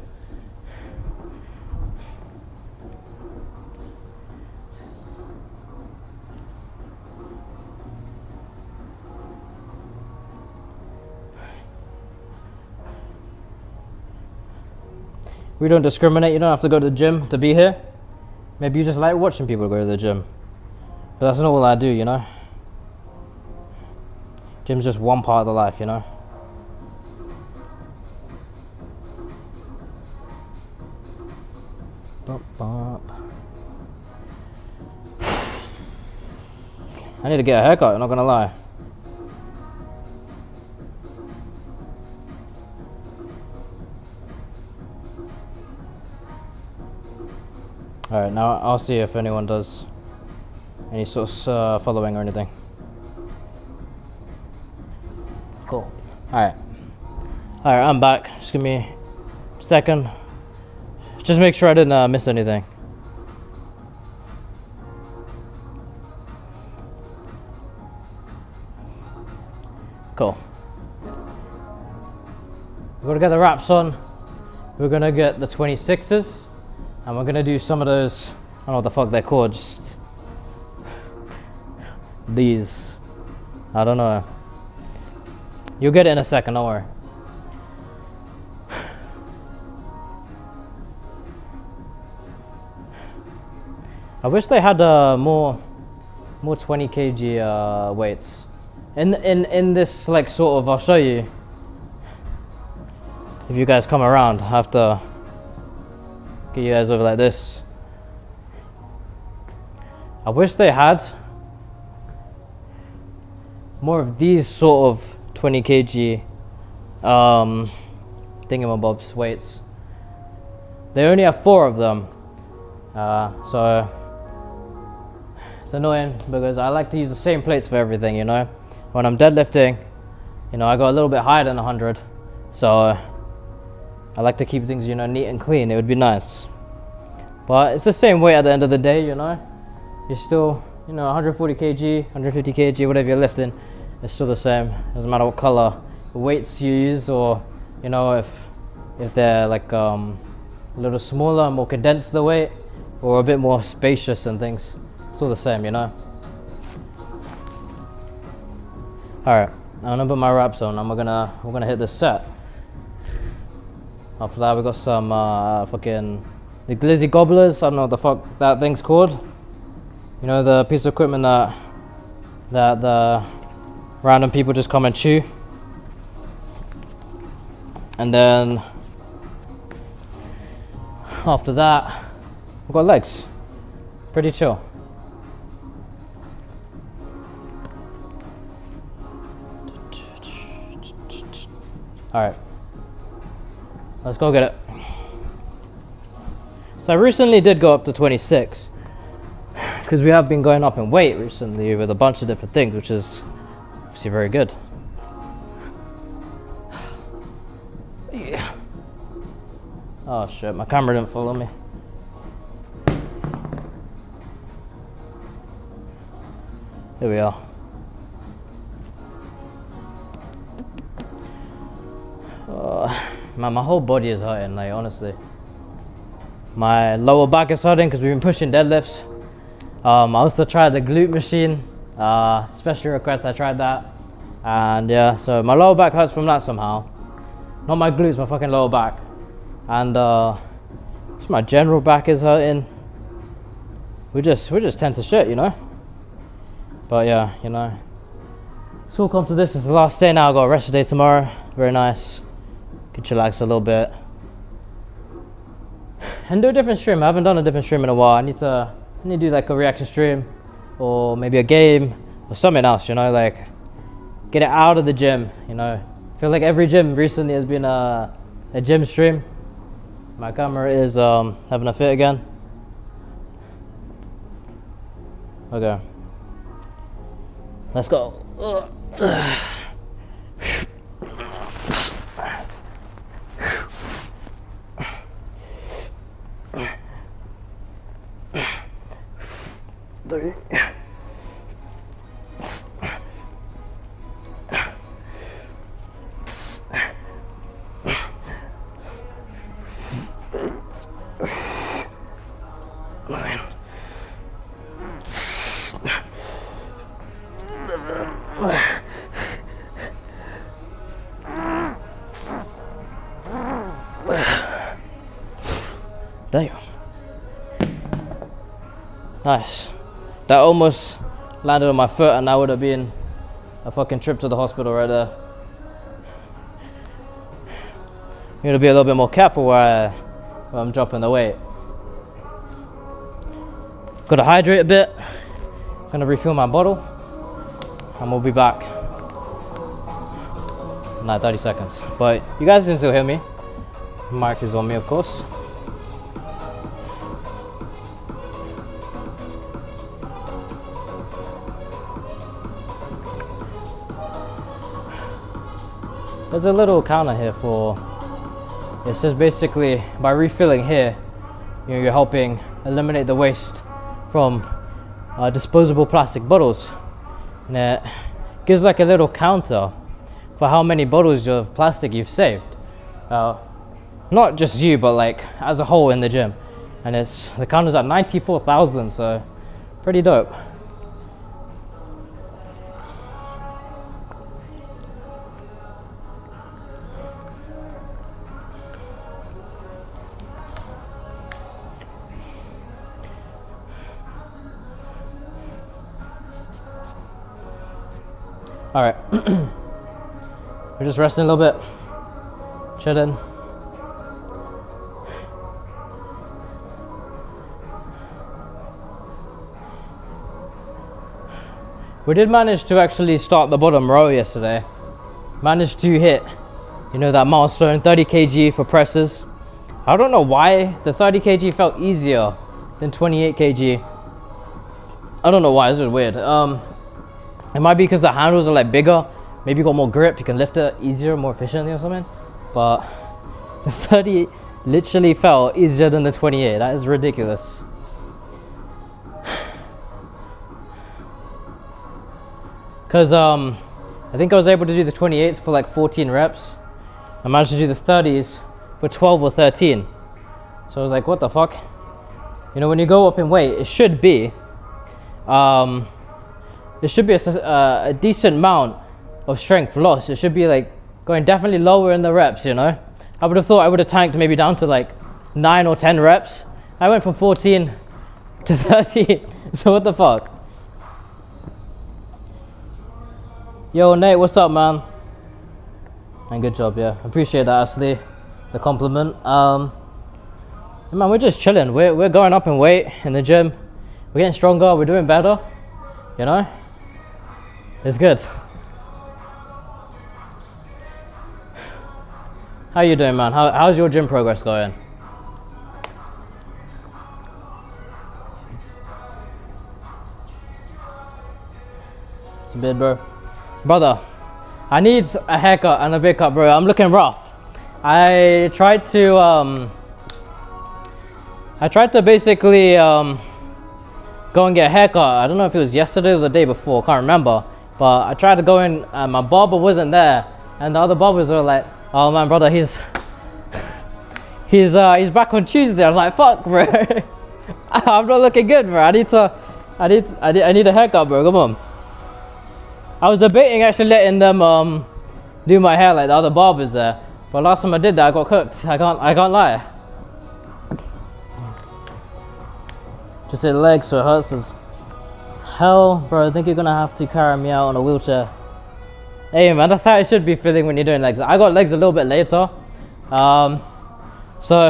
[SPEAKER 1] We don't discriminate. You don't have to go to the gym to be here. Maybe you just like watching people go to the gym. But that's not all I do, you know. Gym's just one part of the life, you know. Bump, bump. I need to get a haircut, I'm not gonna lie. Alright, now I'll see if anyone does any sort of following or anything. Cool. Alright. Alright, I'm back. Just give me a second. Just make sure I didn't miss anything. Cool. We're gonna get the wraps on. We're gonna get the 26s. And we're gonna do some of those, I don't know what the fuck they're called, just these. I don't know. You'll get it in a second, don't worry. I wish they had more 20 kg weights. In this like sort of, I'll show you. If you guys come around, I have to get you guys over like this. I wish they had more of these sort of 20 kg thingamabobs weights. They only have 4 of them, so it's annoying because I like to use the same plates for everything, you know. When I'm deadlifting, you know, I go a little bit higher than 100, so I like to keep things, you know, neat and clean. It would be nice, but it's the same weight at the end of the day, you know. You're still, you know, 140 kg, 150 kg, whatever you're lifting, it's still the same. Doesn't matter what color weights you use, or you know, if they're like a little smaller, more condensed the weight, or a bit more spacious and things. It's all the same, you know. All right, I'm gonna put my wraps on, and we're gonna hit this set. After that, we got some fucking the glizzy gobblers. I don't know what the fuck that thing's called. You know, the piece of equipment that the random people just come and chew. And then after that, we've got legs. Pretty chill. All right, let's go get it. So I recently did go up to 26 because we have been going up in weight recently with a bunch of different things, which is obviously very good. Yeah. Oh shit, my camera didn't follow me. Here we are. Man, my whole body is hurting, like, honestly. My lower back is hurting because we've been pushing deadlifts. I also tried the glute machine, special request, I tried that. And yeah, so my lower back hurts from that somehow. Not my glutes, my fucking lower back. And just my general back is hurting. We just tend to shit, you know. But yeah, you know. So we'll come to this. It's the last day now. I got a rest day tomorrow. Very nice. Can chillax a little bit. And do a different stream. I haven't done a different stream in a while. I need to do like a reaction stream, or maybe a game, or something else, you know, like get it out of the gym, you know. I feel like every gym recently has been a gym stream. My camera is having a fit again. Okay. Let's go. Damn. Nice. That almost landed on my foot and that would have been a fucking trip to the hospital right there. I'm gonna be a little bit more careful where I'm dropping the weight. Gotta hydrate a bit. Gonna refill my bottle. And we'll be back in like 30 seconds. But you guys can still hear me. Mic is on me, of course. There's a little counter here for, it says basically by refilling here, you're helping eliminate the waste from disposable plastic bottles. And it gives like a little counter for how many bottles of plastic you've saved. Not just you, but like as a whole in the gym. And the counter's at 94,000, so pretty dope. All right, we're just resting a little bit, chilling. We did manage to actually start the bottom row yesterday. Managed to hit, you know, that milestone, 30 kg for presses. I don't know why the 30 kg felt easier than 28 kg. I don't know why, this is weird. It might be because the handles are like bigger. Maybe you got more grip, you can lift it easier, more efficiently or something. But the 30 literally felt easier than the 28. That is ridiculous. Because I think I was able to do the 28s for like 14 reps. I managed to do the 30s for 12 or 13. So I was like, what the fuck? You know, when you go up in weight, it should be a decent amount of strength loss. It should be like going definitely lower in the reps, you know. I would have thought I would have tanked maybe down to like 9 or 10 reps. I went from 14 to 13. So what the fuck? Yo, Nate, what's up, man? And good job, yeah. Appreciate that, Ashley. The compliment. Man, we're just chilling. We're going up in weight in the gym. We're getting stronger. We're doing better. You know, it's good. How you doing, man? How's your gym progress going? It's a bit, bro. Brother, I need a haircut and a big cut, bro. I'm looking rough. I tried to basically go and get a haircut. I don't know if it was yesterday or the day before, can't remember. But I tried to go in and my barber wasn't there. And the other barbers were like, oh man, brother, he's back on Tuesday. I was like, fuck, bro. I'm not looking good, bro. I need a haircut, bro. Come on. I was debating actually letting them do my hair like the other barbers there. But last time I did that, I got cooked. I can't lie. Just hit the legs, so it hurts as hell, bro. I think you're gonna have to carry me out on a wheelchair. Hey man, that's how it should be feeling when you're doing legs. I got legs a little bit later, so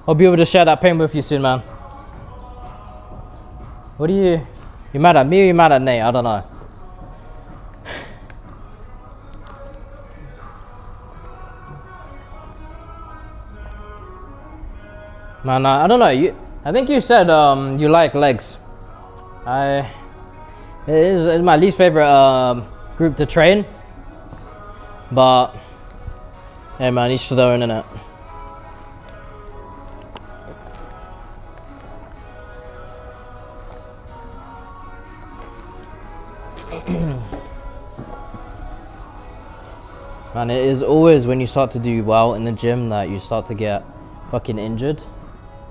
[SPEAKER 1] I'll be able to share that pain with you soon, man. What are you mad at me or you mad at Nate? I don't know. Man, I don't know. I think you said you like legs. It is my least favorite group to train. But hey man, each to their own, innit? Man, it is always when you start to do well in the gym that you start to get fucking injured.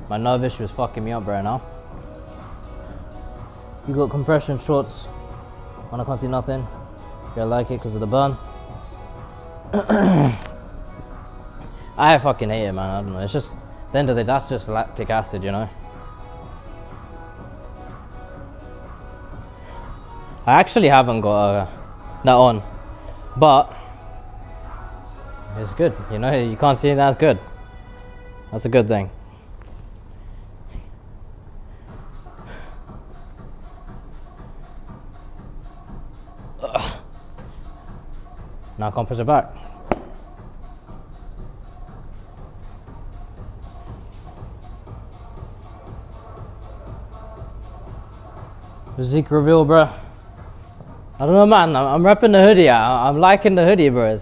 [SPEAKER 1] My nerve issue is fucking me up right now. You got compression shorts and I can't see nothing. Yeah, I like it because of the burn. I fucking hate it, man. I don't know. It's just the end of the day, that's just lactic acid, you know. I actually haven't got that on, but it's good, you know. You can't see that's good. That's a good thing. Ugh. Now I can't push it back. Physique reveal, bro. I don't know, man. I'm repping the hoodie. I'm liking the hoodie, bro.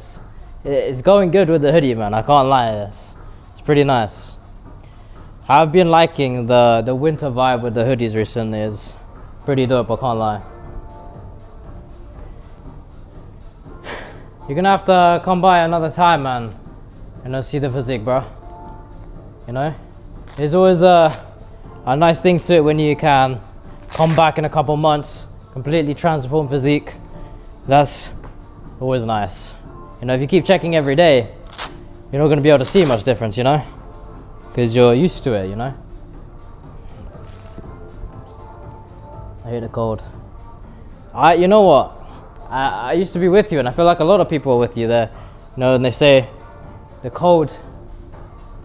[SPEAKER 1] It's going good with the hoodie, man. I can't lie. It's pretty nice. I've been liking the winter vibe with the hoodies recently. It's pretty dope. I can't lie. You're gonna have to come by another time, man. You know, see the physique, bro. You know, there's always a nice thing to it when you can come back in a couple months, completely transformed physique. That's always nice. You know, if you keep checking every day, you're not going to be able to see much difference, you know, because you're used to it, you know. I hate the cold. You know what, I used to be with you, and I feel like a lot of people are with you there, you know, and they say the cold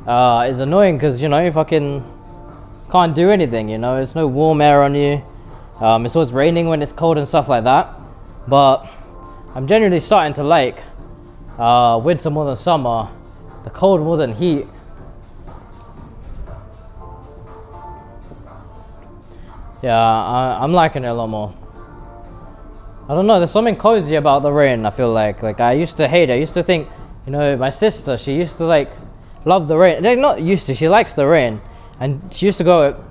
[SPEAKER 1] is annoying because, you know, you fucking can't do anything, you know. There's no warm air on you. It's always raining when it's cold and stuff like that. But I'm genuinely starting to like winter more than summer, the cold more than heat. Yeah, I'm liking it a lot more. I don't know, there's something cozy about the rain, I feel like. Like, I used to hate it. I used to think, you know, my sister, she used to like love the rain. Like, not used to, she likes the rain. And she used to go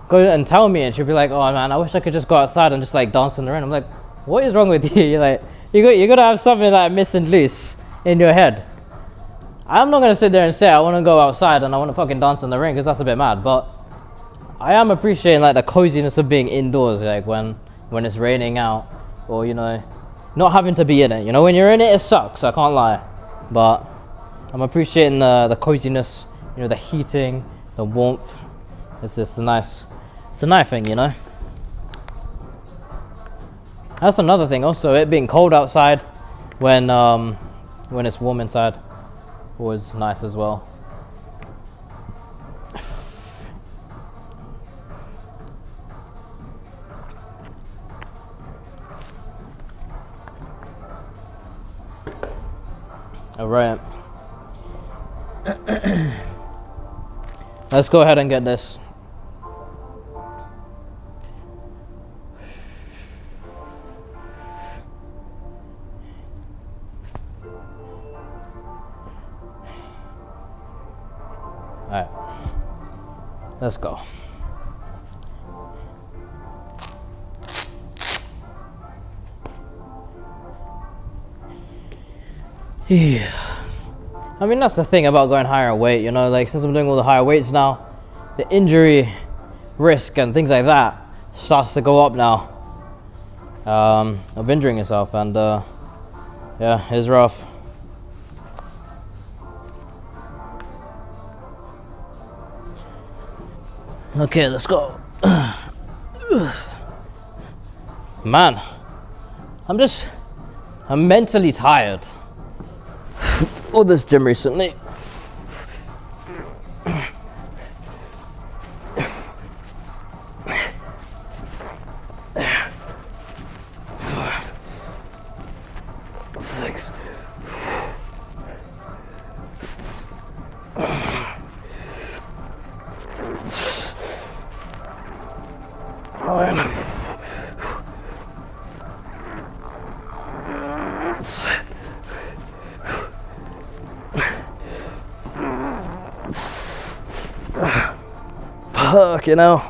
[SPEAKER 1] and tell me, and she'd be like, "Oh man, I wish I could just go outside and just like dance in the rain." I'm like, "What is wrong with you? You're like, you gotta have something like missing loose in your head." I'm not gonna sit there and say I want to go outside and I want to fucking dance in the rain, because that's a bit mad. But I am appreciating like the coziness of being indoors, like when it's raining out, or, you know, not having to be in it. You know, when you're in it, it sucks. I can't lie, but I'm appreciating the coziness. You know, the heating, the warmth. It's just a nice thing, you know. That's another thing also, it being cold outside when it's warm inside, was nice as well. All right. Let's go ahead and get this. All right. Let's go. Yeah. I mean, that's the thing about going higher weight, you know, like since I'm doing all the higher weights now, the injury risk and things like that starts to go up now, of injuring yourself, and yeah, it's rough. Okay, let's go. Man, I'm mentally tired. All this gym recently. Fuck, you know,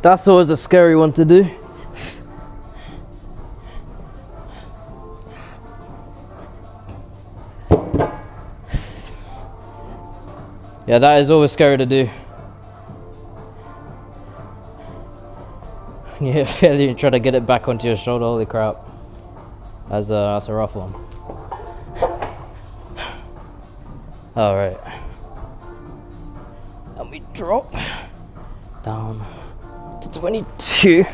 [SPEAKER 1] that's always a scary one to do. Yeah, that is always scary to do. You hit failure and try to get it back onto your shoulder, holy crap. That's a rough one. Alright. me drop down to 22.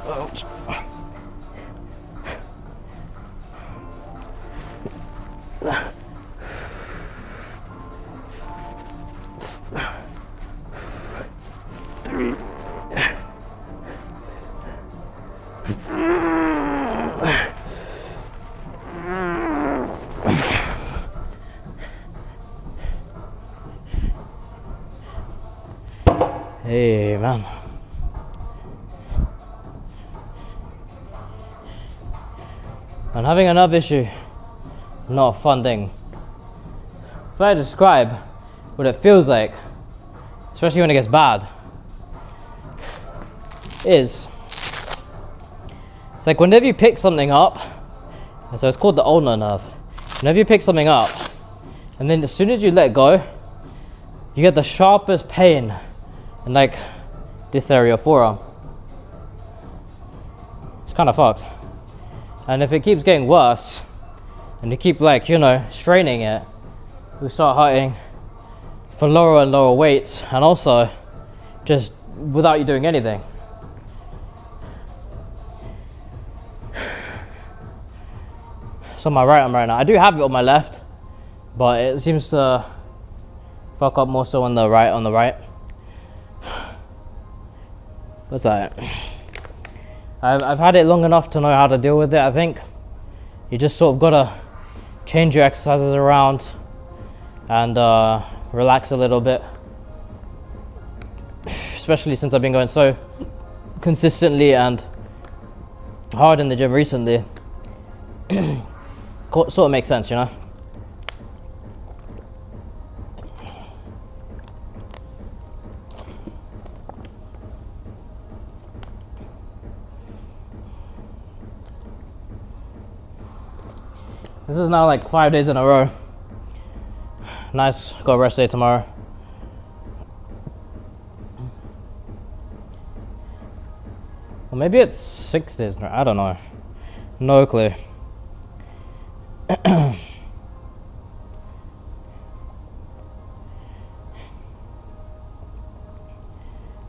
[SPEAKER 1] Ouch. Hey, man. I'm having a nerve issue. Not a fun thing. If I describe what it feels like, especially when it gets bad, it's like whenever you pick something up, so it's called the ulnar nerve. Whenever you pick something up, and then as soon as you let go, you get the sharpest pain in like this area, forearm. It's kind of fucked. And if it keeps getting worse, and you keep like, you know, straining it, we start hurting for lower and lower weights, and also just without you doing anything. It's on my right arm right now. I do have it on my left, but it seems to fuck up more so on the right. That's alright. I've had it long enough to know how to deal with it. I think you just sort of gotta change your exercises around and relax a little bit, especially since I've been going so consistently and hard in the gym recently. Sort of makes sense, you know. This is now like 5 days in a row. Nice, got a rest day tomorrow. Or maybe it's 6 days, I don't know. No clue.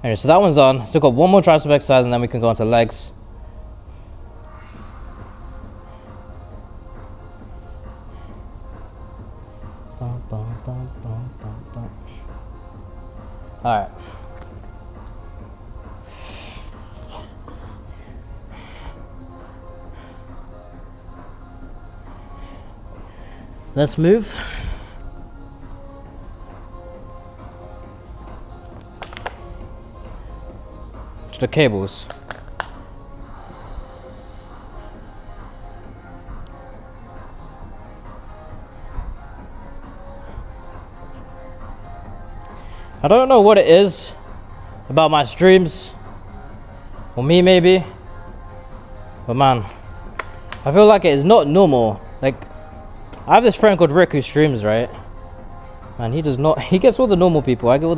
[SPEAKER 1] Anyway, so that one's on. Still got one more tricep exercise and then we can go into legs. Alright. Let's move. To the cables. I don't know what it is about my streams, or me maybe, but man, I feel like it is not normal. Like, I have this friend called Rick who streams, right? Man, he does not, he gets all the normal people. I get all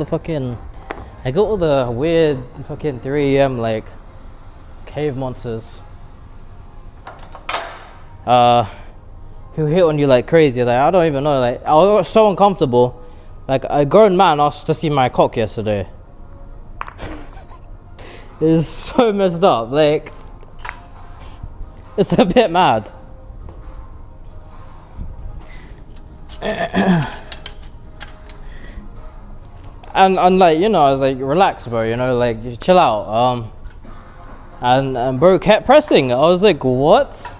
[SPEAKER 1] the weird fucking 3 AM like cave monsters who hit on you like crazy. Like, I don't even know, like, I was so uncomfortable. Like, a grown man asked to see my cock yesterday. It's so messed up, like, it's a bit mad. And like, you know, I was like, relax, bro, you know, like, you chill out. And bro kept pressing. I was like, what?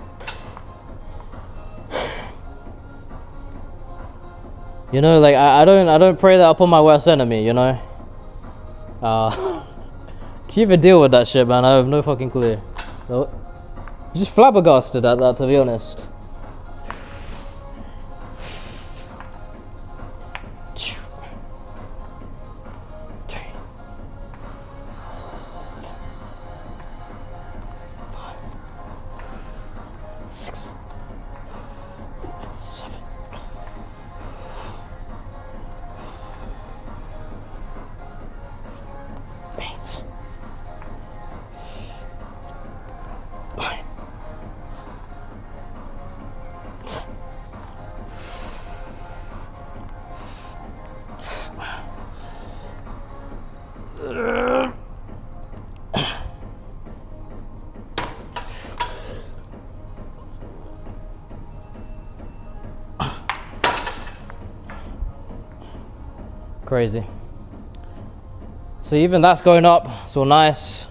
[SPEAKER 1] You know, like, I don't pray that upon my worst enemy, you know? Do you even deal with that shit, man? I have no fucking clue. You just flabbergasted at that, to be honest. Crazy. So even that's going up, so nice.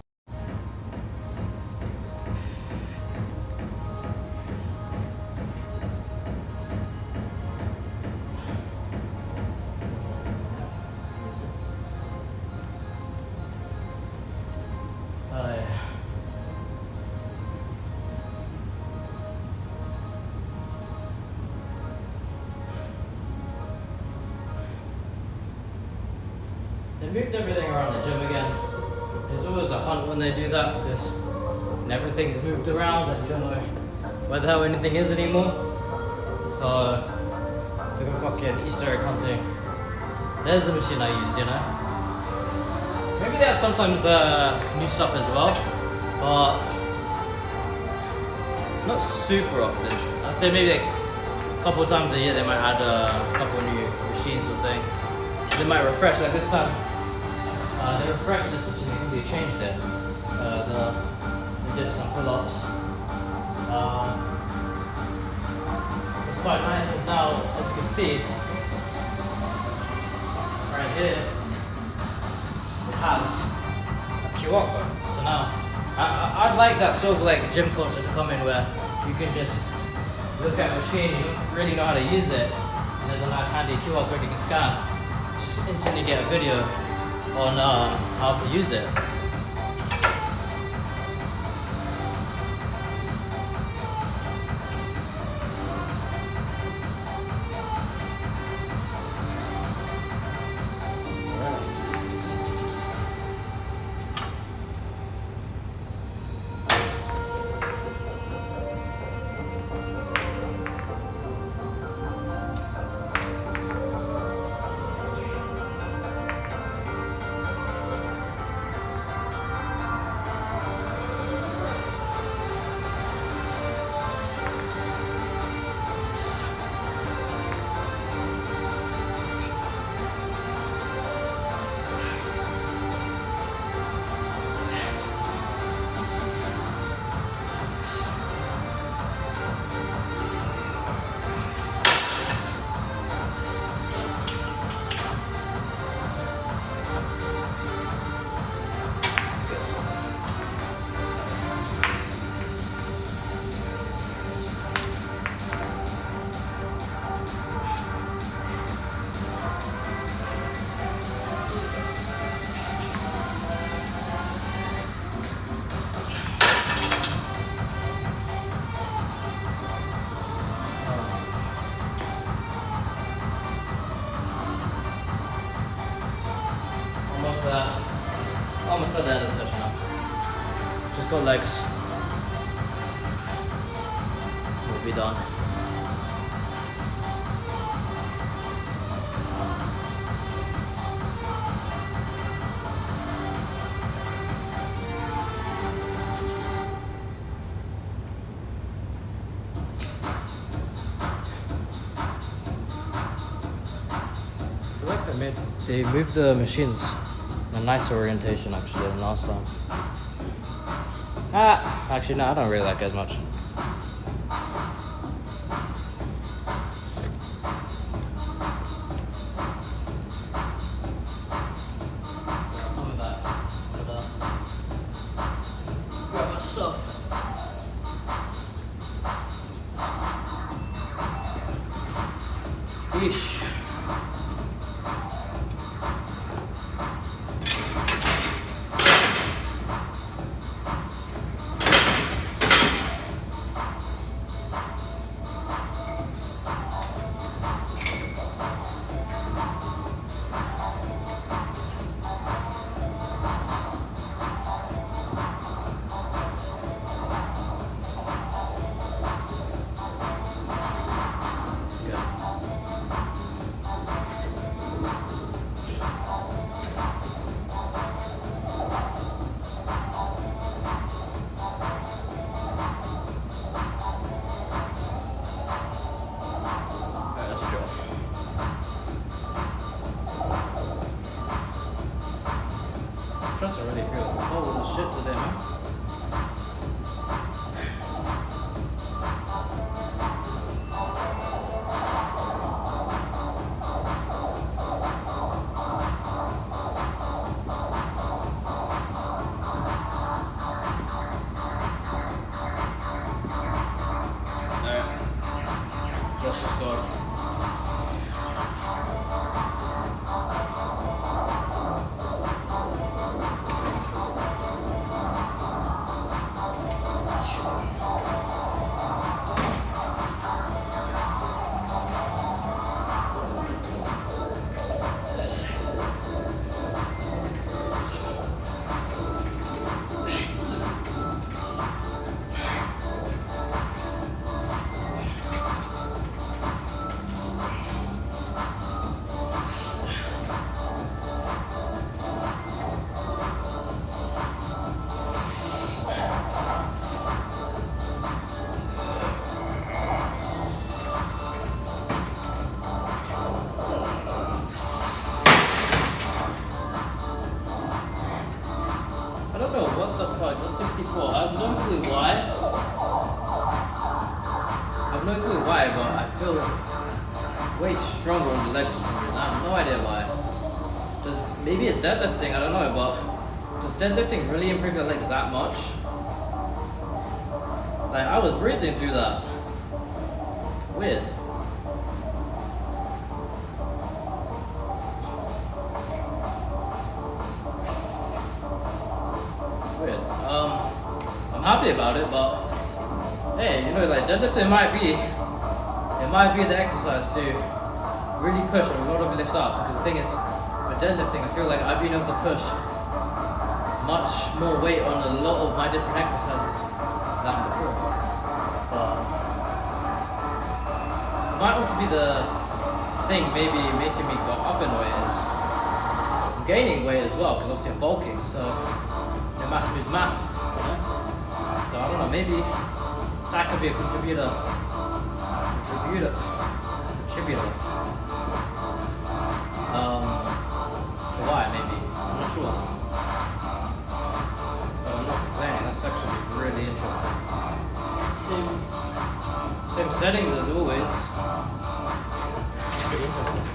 [SPEAKER 1] They moved everything around the gym again. There's always a hunt when they do that because everything is moved around and you don't know where the hell anything is anymore. So, to go fucking Easter egg hunting. There's the machine I use, you know. Maybe they have sometimes new stuff as well, but not super often. I'd say maybe like a couple of times a year they might add a couple of new machines or things. They might refresh, like this time. They refreshed this machine, I think they changed it. They did some pull-ups. It's quite nice, it's now, as you can see, right here, it has a QR code. So now, I'd like that sort of like gym culture to come in where you can just look at a machine, you don't really know how to use it, and there's a nice handy QR code you can scan. Just instantly get a video on how to use it. Almost at the end of the session now. Just got legs. We'll be done. I feel like they moved the machines in a nicer orientation actually than last time. Actually no, I don't really like it as much. Grab my stuff. Yeesh. Let's just go. I don't know what the fuck, that's 64. I have no clue why. I have no clue why, but I feel way stronger on the legs for some reason. I have no idea why. Maybe it's deadlifting, I don't know, but does deadlifting really improve your legs that much? Like, I was breezing through that. Weird. I'm happy about it, but hey, you know, like deadlifting might be the exercise to really push a lot of lifts up, because the thing is, with deadlifting, I feel like I've been able to push much more weight on a lot of my different exercises than before. But it might also be the thing maybe making me go up in weight is I'm gaining weight as well, because obviously I'm bulking, so mass moves mass, you know? So I don't know, maybe that could be a contributor. Why, maybe? I'm not sure. But I'm not complaining, that's actually really interesting. Same settings as always. It's pretty interesting.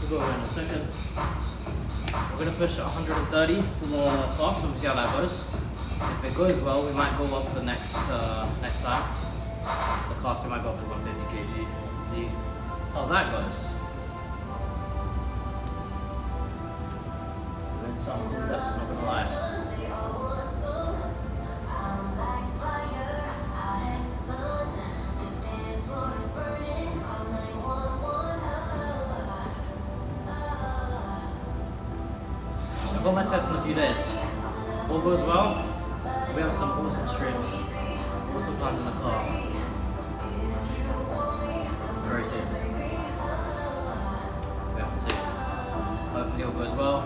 [SPEAKER 1] We'll go in a second. We're going to push 130 for the class and we'll see how that goes. If it goes well, we might go up for next time. The class we might go up to 150 kg. Let's see how that goes. So maybe some cool lifts, not gonna lie. I've got my test in a few days. If all goes well, we have some awesome streams, awesome times in the car. Very soon. We have to see. Hopefully all goes well.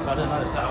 [SPEAKER 1] I didn't notice that.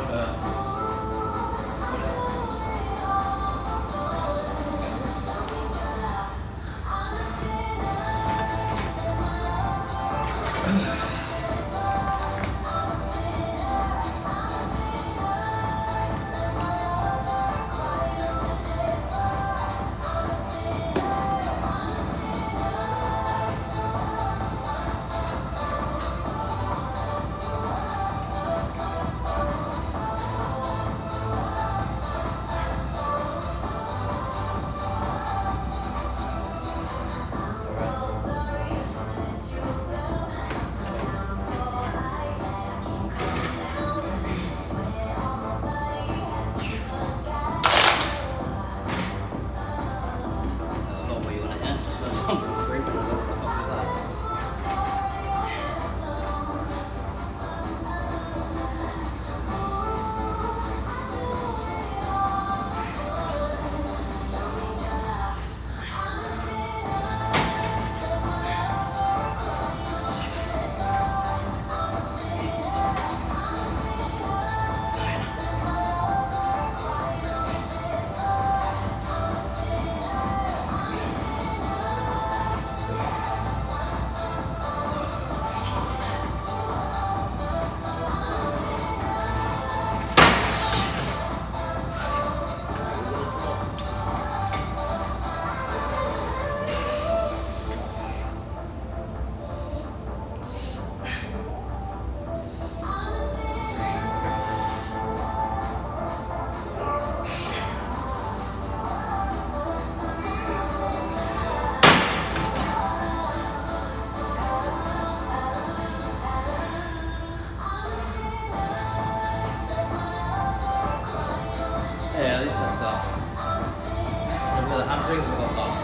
[SPEAKER 1] strings we got fast.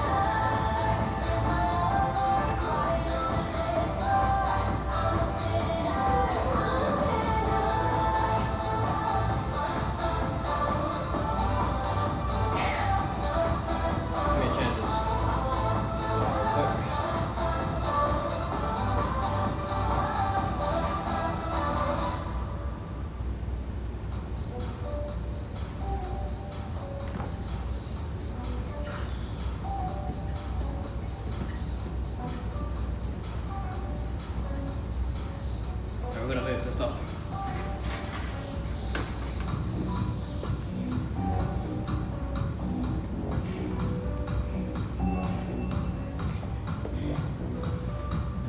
[SPEAKER 1] Let me change this. So quick. We're gonna move, let's go.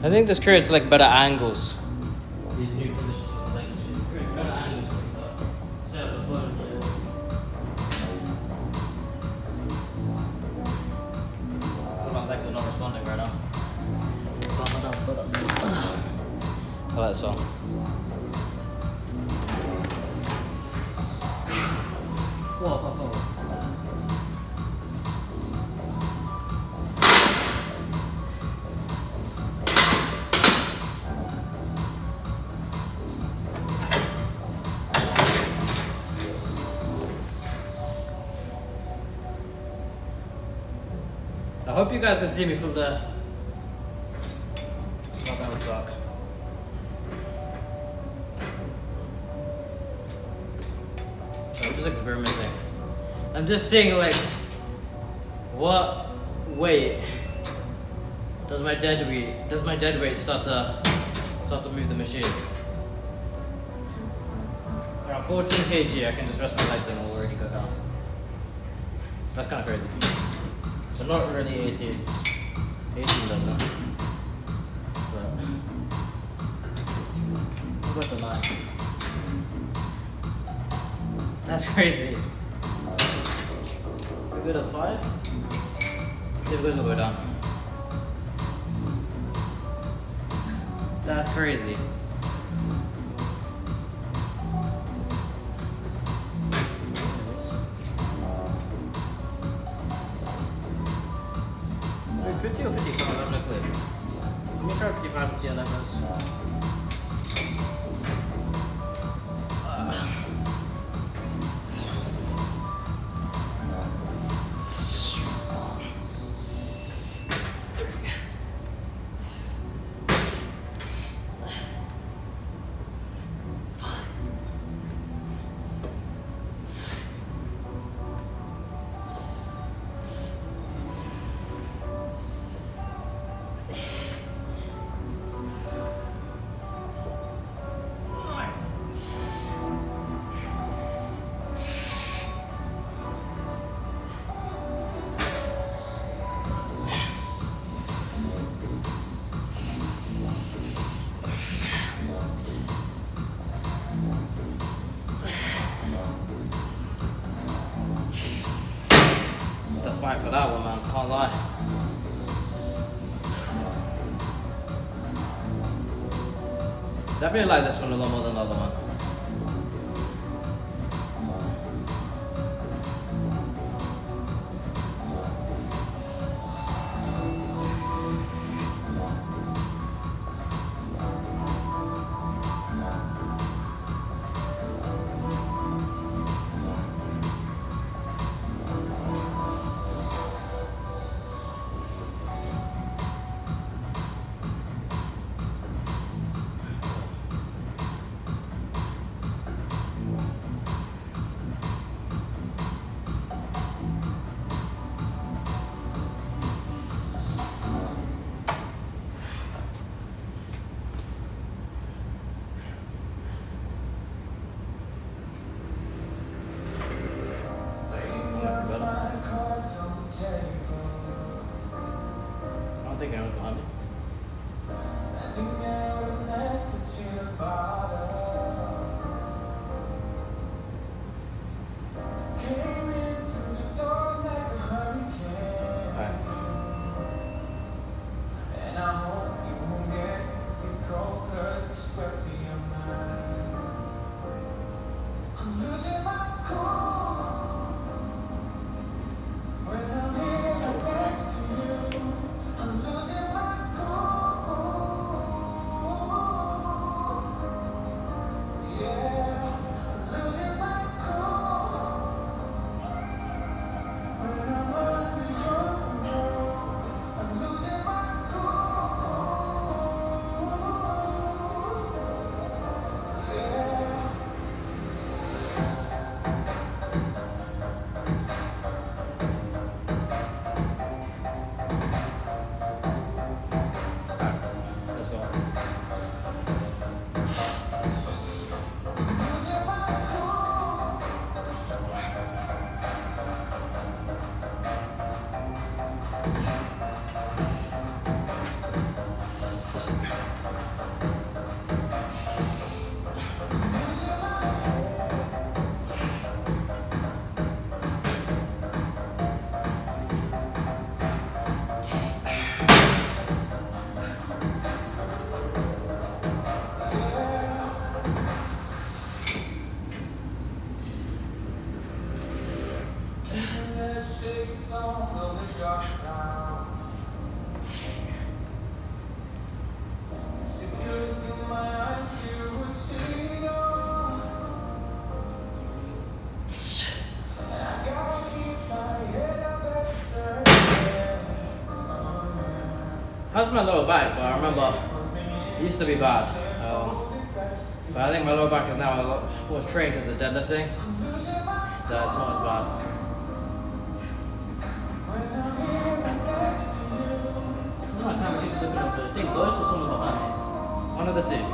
[SPEAKER 1] I think this creates like better angles. These new positions for the leg machine create better angles for it. Set up the furniture. My legs are not responding right now. I like that song. Whoa. I hope you guys can see me from there. Oh, that would suck. I'm just experimenting. I'm just seeing like what weight does my dead weight start to move the machine. Around 14 kg I can just rest my legs and it'll already go down. That's kinda crazy. But not really 18. 18 doesn't. But I'll go to 9. That's crazy. We go to 5? See if it will go down. That's crazy. Wait, 50 or 55? I'm not clear. Let me try 55 and see how that goes. Fight for that one, man. Can't lie. Definitely like this one a lot more than the other one. I don't think anyone's behind me. How's my lower back? But I remember it used to be bad. But I think my lower back is now a lot more trained because of the deadlifting. So it's not as bad. No, I can't really look at the same ghost or someone behind me. One of the two.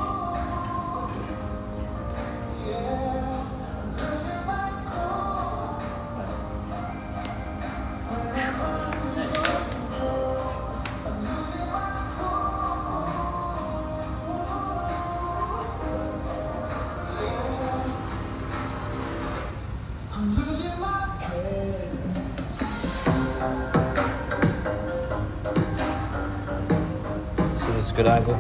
[SPEAKER 1] So this is a good angle.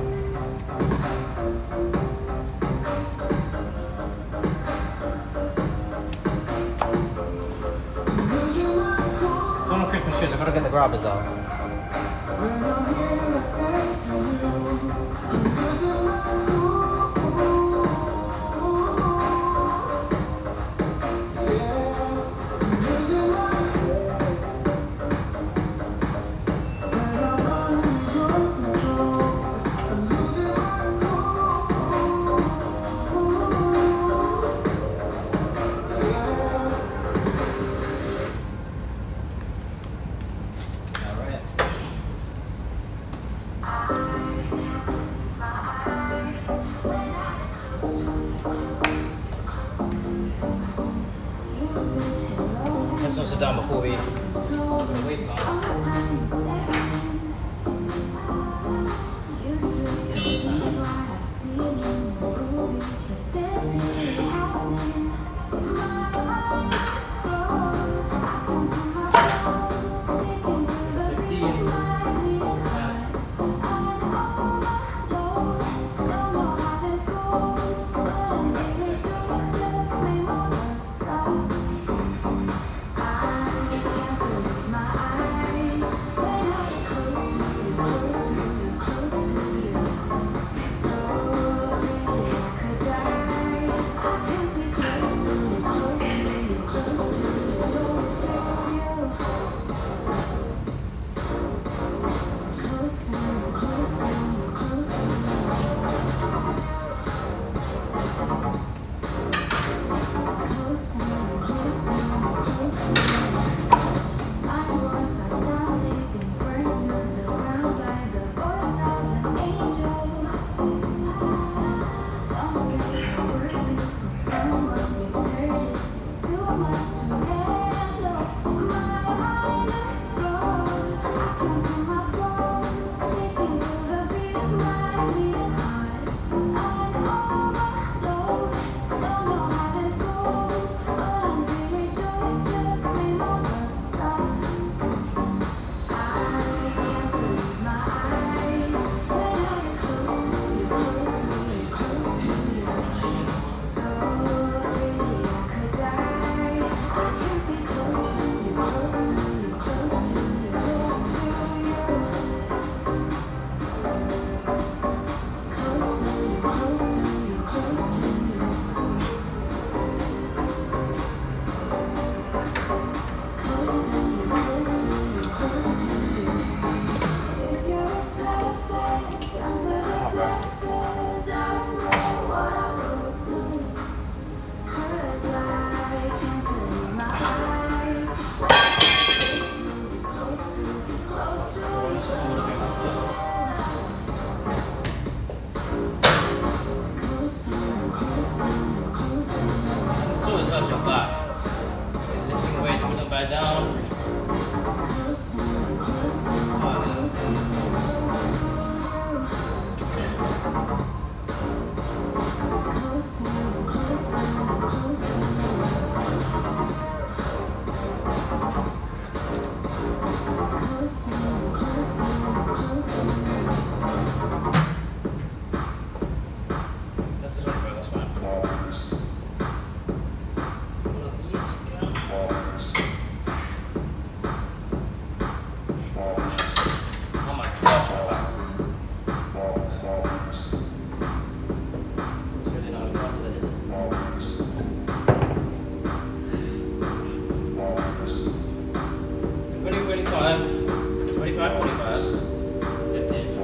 [SPEAKER 1] Going on Christmas shoes, I've got to get the grabbers out. Let's not sit down before we wait 25, 25, 25, 15.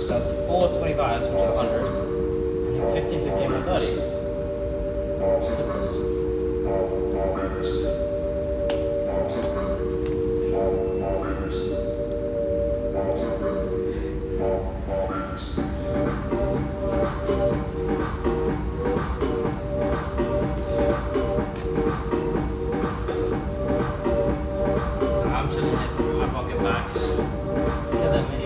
[SPEAKER 1] So it's 4 25s, which is 100. And then 15, 15, 130. I'm chilling it with my fucking backs. Killing me.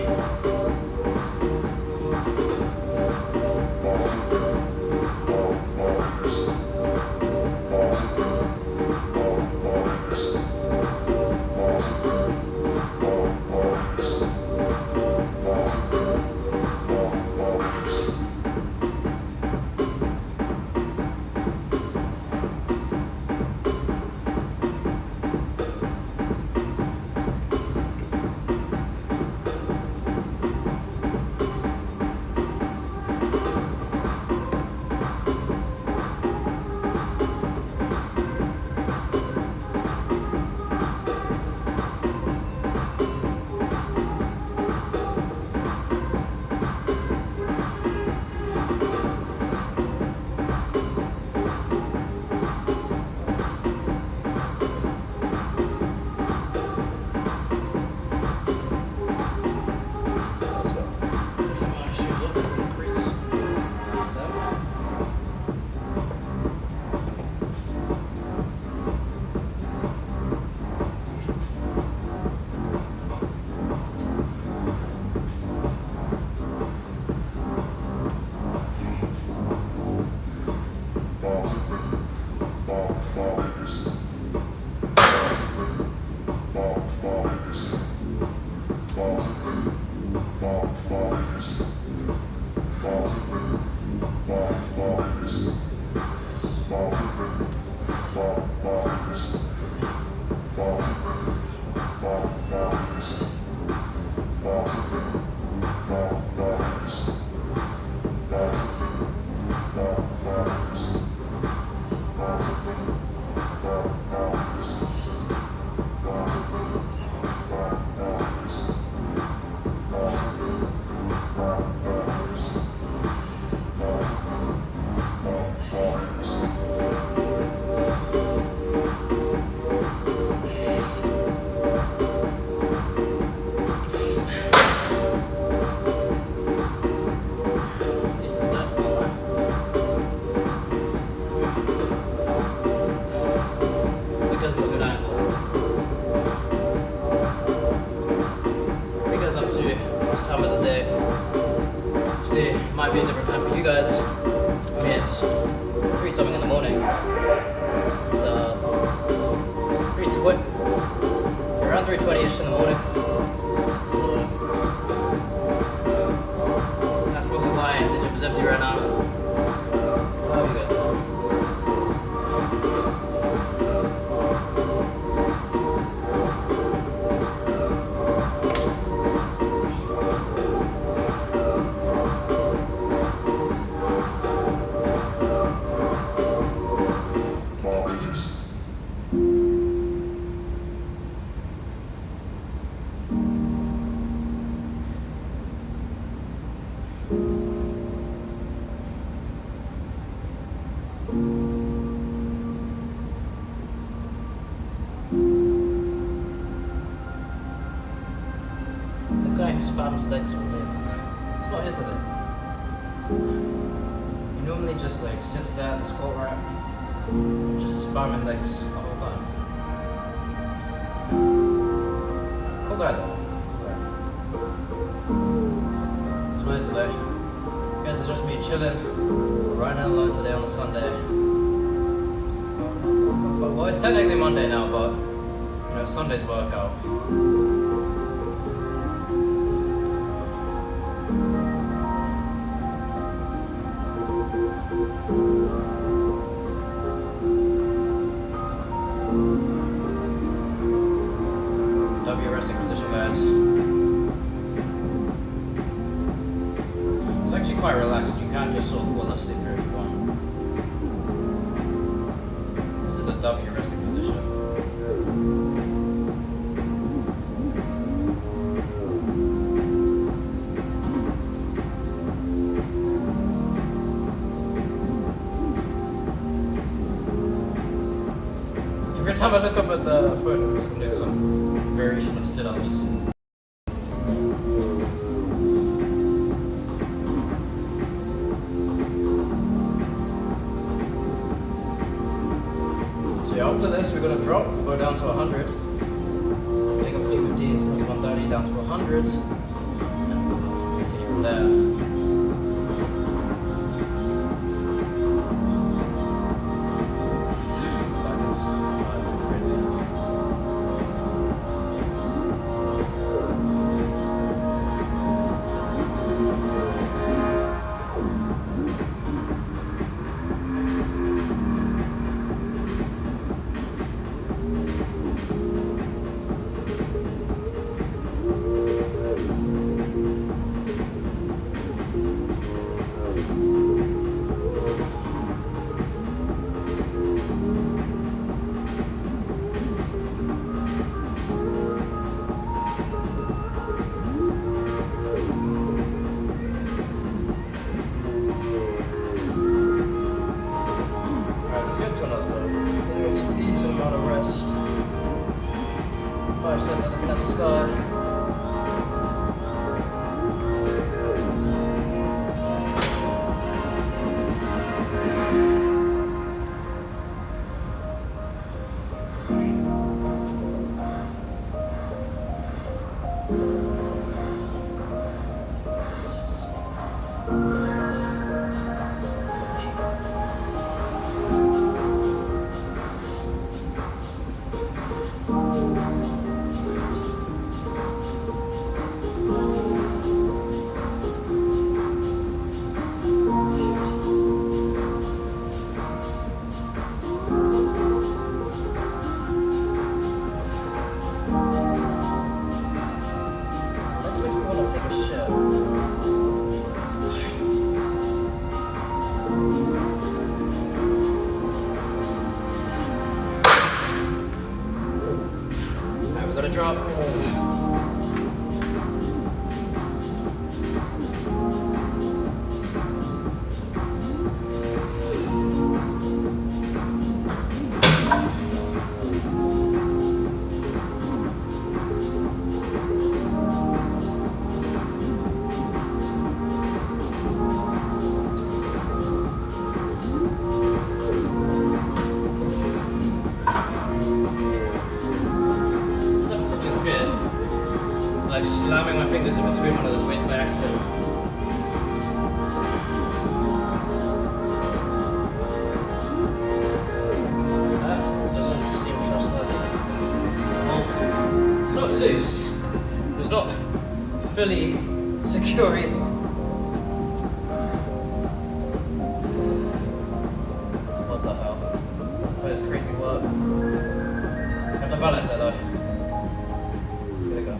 [SPEAKER 1] Might be a different time for you guys. I mean, it's 3 something in the morning. It's 3:20, around 3:20ish in the morning. So that's probably why the gym is empty right now. I love you guys. The guy who spams legs all day. It's not here today. He normally just like sits there at the squat rack, just spamming legs the whole time. Cool guy though. Cool guy. It's weird today. Guess it's just me chilling, riding alone today on a Sunday. Well, it's technically Monday now, but you know, Sunday's workout. W resting position, guys. It's actually quite relaxed. You can just sort of fall asleep here if you want. This is a W resting position. have a look up at the photos and do some variation of sit-ups. So yeah, after this we're gonna drop, go down to 100. Take up 250s, that's 130 down to 100. Continue from there. Decent amount of rest. 5 sets of looking at the sky. Drop. Like slamming my fingers in between one of those weights by accident. That doesn't seem trustworthy. Well, it's not loose. It's not fully secure either. What the hell? That is crazy work. I have to balance it though. Here we go.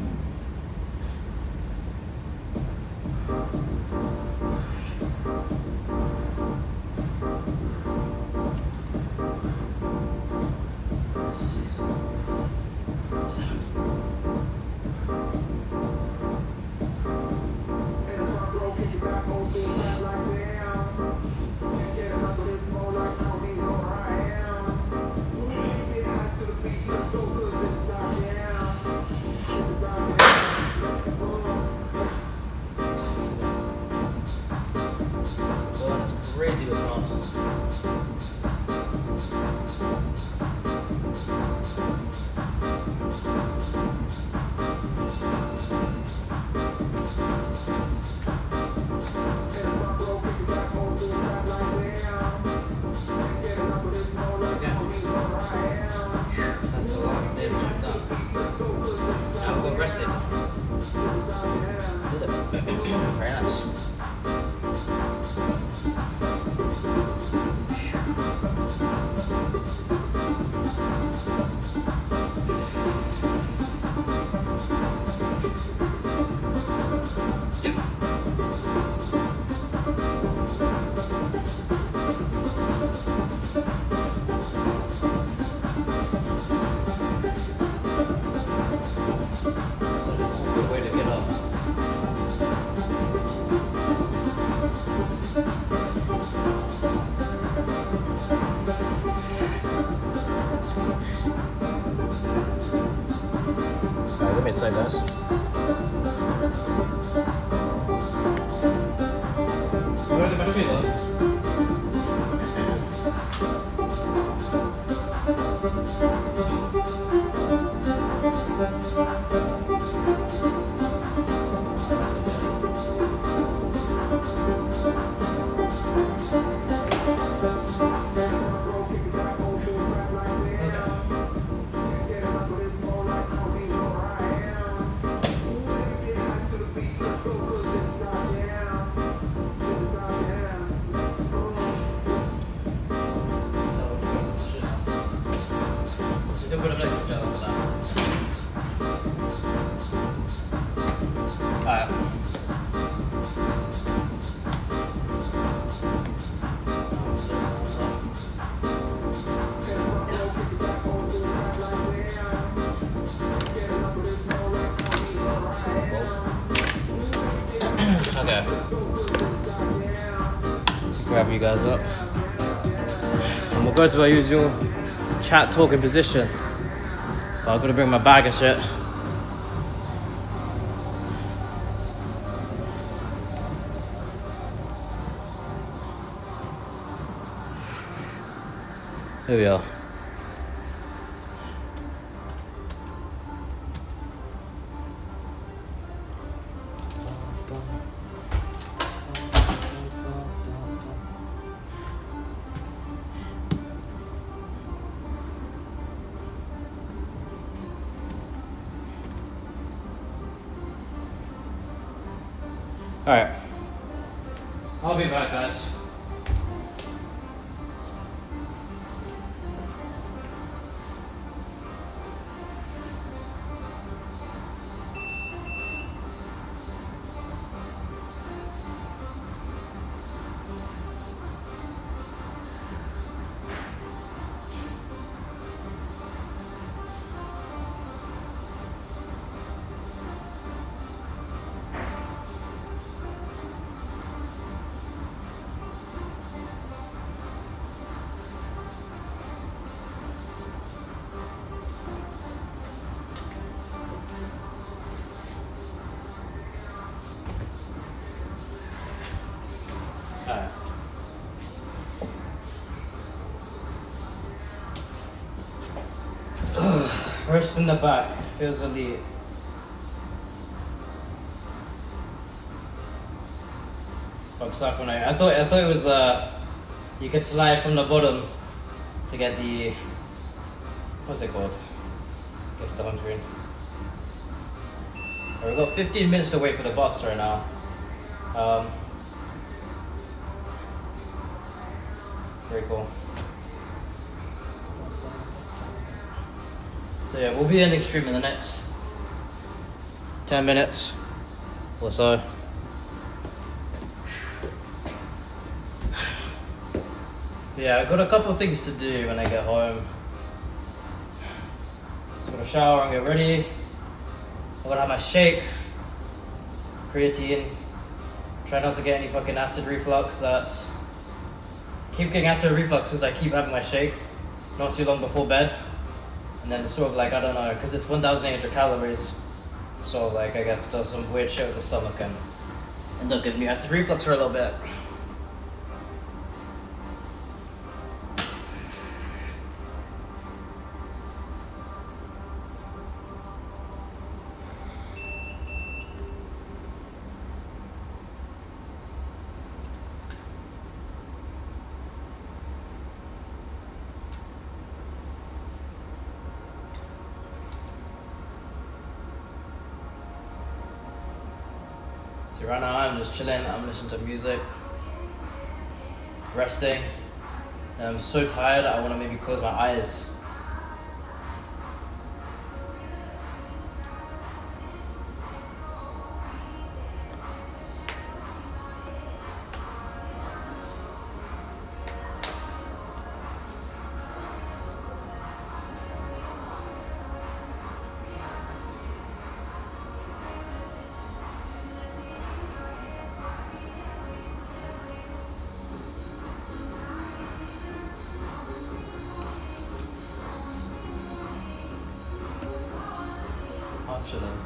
[SPEAKER 1] me a sec, guys. Where did my shoes on? Still put a next to for that. Alright. Okay. Grab you guys up. And we'll go to our usual chat talking position. But I've got to bring my bag and shit. Here we are. Alright. I'll be back, guys. Alright. Rest in the back. Feels elite. Fuck Saffronite. I thought it was the you could slide from the bottom to get the what's it called? Get to the home screen. We've got 15 minutes to wait for the bus right now. Very cool. So yeah, we'll be ending stream in the next 10 minutes or so. But yeah, I've got a couple of things to do when I get home. So I'm gonna shower and get ready. I'm gonna have my shake, creatine. Try not to get any fucking acid reflux. Keep getting acid reflux because I keep having my shake not too long before bed. And then it's sort of like, I don't know, because it's 1,800 calories. So like, I guess it does some weird shit with the stomach and ends up giving me acid reflux for a little bit. So right now I'm just chilling, I'm listening to music, resting. And I'm so tired I want to maybe close my eyes. chilling.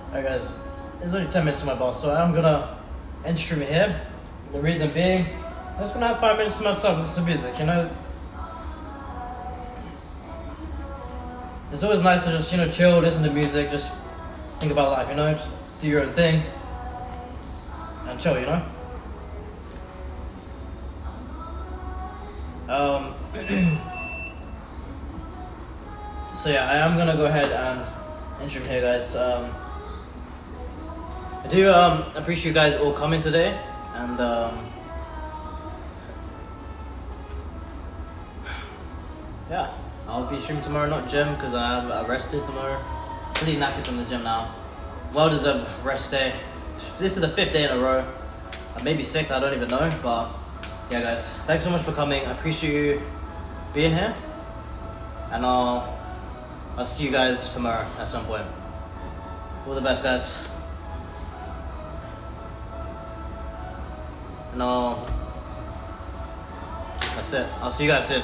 [SPEAKER 1] Alright guys, it's only 10 minutes to my boss, so I'm gonna end stream here. The reason being, I just wanna have 5 minutes to myself, listen to music, you know? It's always nice to just, you know, chill, listen to music, just think about life, you know? Just do your own thing and chill, you know? So yeah, I am gonna go ahead and end stream here, guys. I do appreciate you guys all coming today, and yeah, I'll be streaming tomorrow, not gym, because I have a rest day tomorrow. Pretty knackered from the gym now. Well deserved rest day. This is the 5th day in a row. I may be sick, I don't even know, but yeah guys, thanks so much for coming. I appreciate you being here, and I'll see you guys tomorrow at some point. All the best, guys. And that's it. I'll see you guys soon.